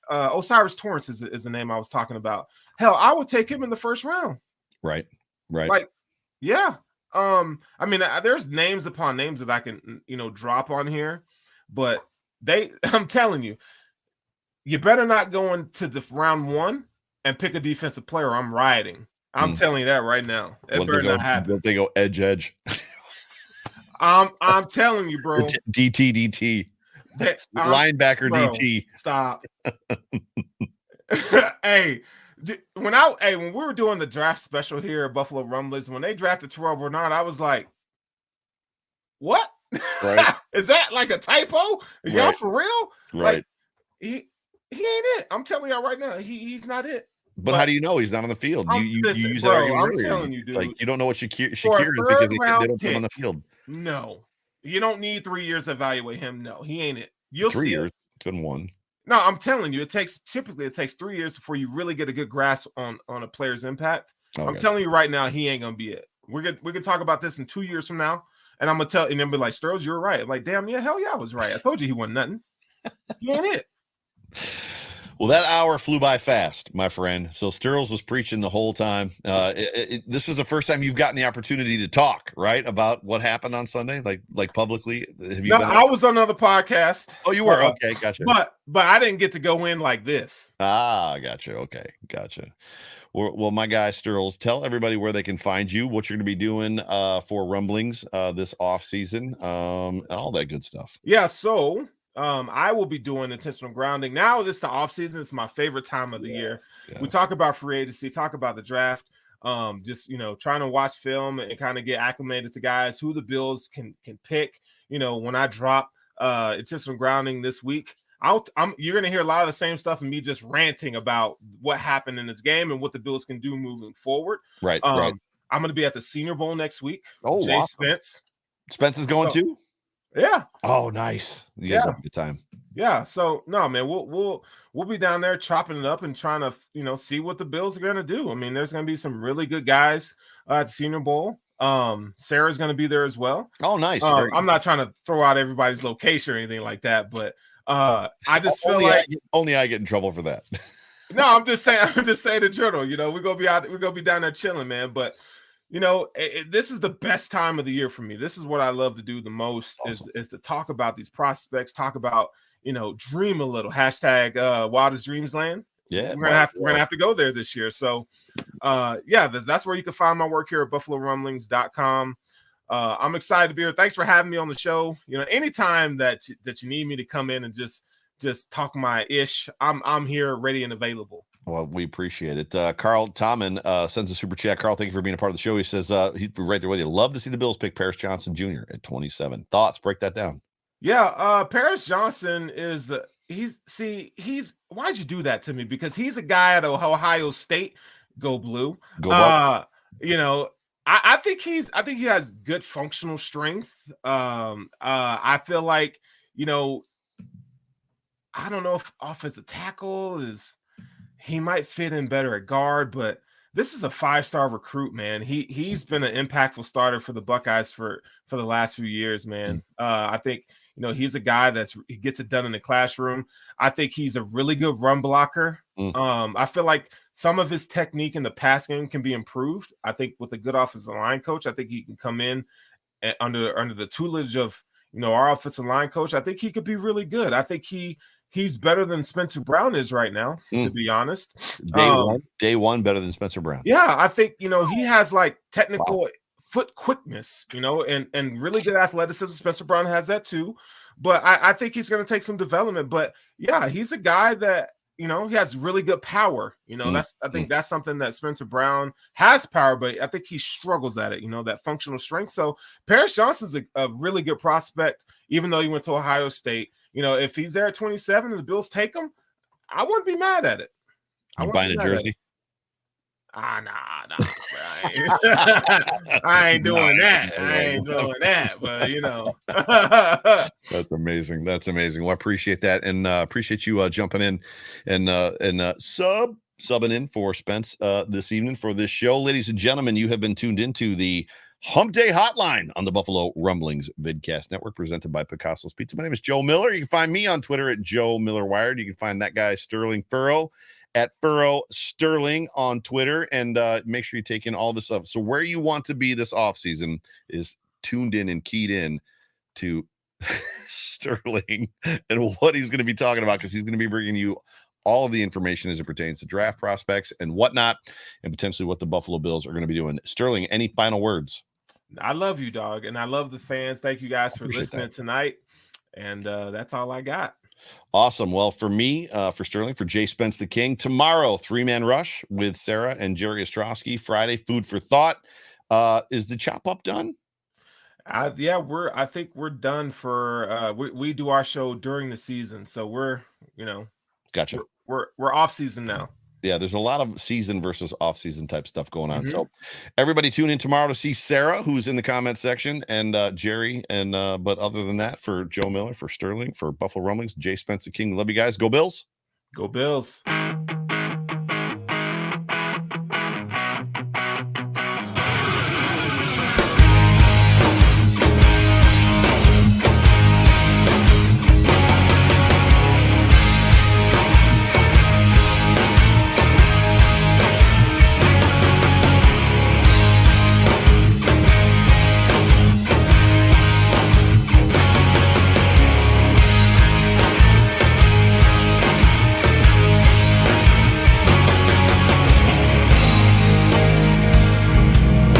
Osiris Torrance is the name I was talking about. Hell, I would take him in the 1st round. Right. Like, yeah. I mean, there's names upon names that I can, drop on here, but I'm telling you, you better not go into the round 1 and pick a defensive player. I'm rioting. I'm telling you that right now. It better not happen. They go edge. I'm telling you, bro. DT. Linebacker bro, DT. Stop. Hey, when we were doing the draft special here at Buffalo Rumblings, when they drafted Terrell Bernard, I was like, what? Right. Is that like a typo? Are y'all for real? Right. Like, he ain't it. I'm telling y'all right now, he's not it. But how do you know he's not on the field? You listen, used that bro, argument I'm earlier. telling you, dude. Like, you don't know what Shakir For a is third because they round don't put him on the pick, field. no. You don't need 3 years to evaluate him. No, he ain't it. You'll 3 see years. it. It's been 1. No, I'm telling you, it takes 3 years before you really get a good grasp on a player's impact. I'm telling you right now, he ain't gonna be it. We could talk about this in 2 years from now, and I'm gonna tell and then be like, Sterls, you're right. I'm like, damn, yeah, hell yeah, I was right. I told you he wasn't nothing. He ain't it. Well, that hour flew by fast, my friend. So Sterls was preaching the whole time. This is the first time you've gotten the opportunity to talk, right, about what happened on Sunday, like publicly. Have you been? I was on another podcast. Oh, you were? Okay, gotcha. But I didn't get to go in like this. Gotcha. Okay, gotcha. Well, my guy Sterls, tell everybody where they can find you, what you're going to be doing for Rumblings this off season, all that good stuff. Yeah, so I will be doing intentional grounding. Now this is the off season. It's my favorite time of the year. Yes. We talk about free agency, talk about the draft, just trying to watch film and kind of get acclimated to guys who the Bills can pick. When I drop intentional grounding this week, you're going to hear a lot of the same stuff and me just ranting about what happened in this game and what the Bills can do moving forward. Right. I'm going to be at the Senior Bowl next week. Oh, Jay awesome. Spence is going too? Yeah. Oh, nice. You guys have a good time. Yeah. So no, man, we'll be down there chopping it up and trying to see what the Bills are going to do. I mean, there's going to be some really good guys at the Senior Bowl. Sarah's going to be there as well. Oh, nice. I'm not trying to throw out everybody's location or anything like that, but I just feel like only I get in trouble for that. No, I'm just saying in general. We're gonna be down there chilling, man. But this is the best time of the year for me. This is what I love to do the most. Awesome. is to talk about these prospects, talk about dream a little. # Wildest Dreams Land. Yeah, we're gonna have to go there this year. So that's where you can find my work here at BuffaloRumblings.com. I'm excited to be here. Thanks for having me on the show. Anytime that you need me to come in and just talk my ish, I'm here, ready and available. Well, we appreciate it. Carl Tommen sends a super chat. Carl, thank you for being a part of the show. He says he's right there with you. Love to see the Bills pick Paris Johnson Jr. at 27. Thoughts? Break that down. Yeah, Paris Johnson is why'd you do that to me? Because he's a guy at Ohio State. Go Blue. Go Buck. I think he has good functional strength. I feel like, I don't know if offensive tackle he might fit in better at guard, but this is a 5-star recruit, man. He's been an impactful starter for the Buckeyes for the last few years, man. I think, he's a guy he gets it done in the classroom. I think he's a really good run blocker. I feel like some of his technique in the pass game can be improved. I think with a good offensive line coach, I think he can come in under the tutelage of, our offensive line coach. I think he could be really good. I think he's better than Spencer Brown is right now, to be honest. Day one better than Spencer Brown. Yeah, I think, he has like technical foot quickness, and really good athleticism. Spencer Brown has that too. But I think he's going to take some development. But yeah, he's a guy that, he has really good power. I think that's something that Spencer Brown has power, but I think he struggles at it, that functional strength. So Paris Johnson's a really good prospect, even though he went to Ohio State. If he's there at 27 and the Bills take him, I wouldn't be mad at it. You buying a jersey? Nah. I ain't doing that. I ain't doing that. But That's amazing. Well, I appreciate that, and appreciate you jumping in and subbing in for Spence this evening for this show, ladies and gentlemen. You have been tuned into the Hump Day Hotline on the Buffalo Rumblings Vidcast Network, presented by Picasso's Pizza. My name is Joe Miller. You can find me on Twitter at Joe Miller Wired. You can find that guy Sterling Furrowh at Furrowh Sterling on Twitter, and make sure you take in all this stuff. So where you want to be this offseason is tuned in and keyed in to Sterling and what he's going to be talking about, because he's going to be bringing you all of the information as it pertains to draft prospects and whatnot, and potentially what the Buffalo Bills are going to be doing. Sterling, any final words? I love you, dog, and I love the fans. Thank you guys for listening tonight, and that's all I got. Awesome. Well, for me, for Sterling, for Jay Spence the King, tomorrow 3-man rush with Sarah and Jerry Ostrowski. Friday, food for thought. Is the chop up done? I think we're done for we do our show during the season, so we're gotcha. We're off season now. Yeah, there's a lot of season versus off-season type stuff going on. So everybody tune in tomorrow to see Sarah, who's in the comment section, and Jerry. And but other than that, for Joe Miller, for Sterling, for Buffalo Rumblings, Jay Spencer King, love you guys. Go Bills. Go Bills.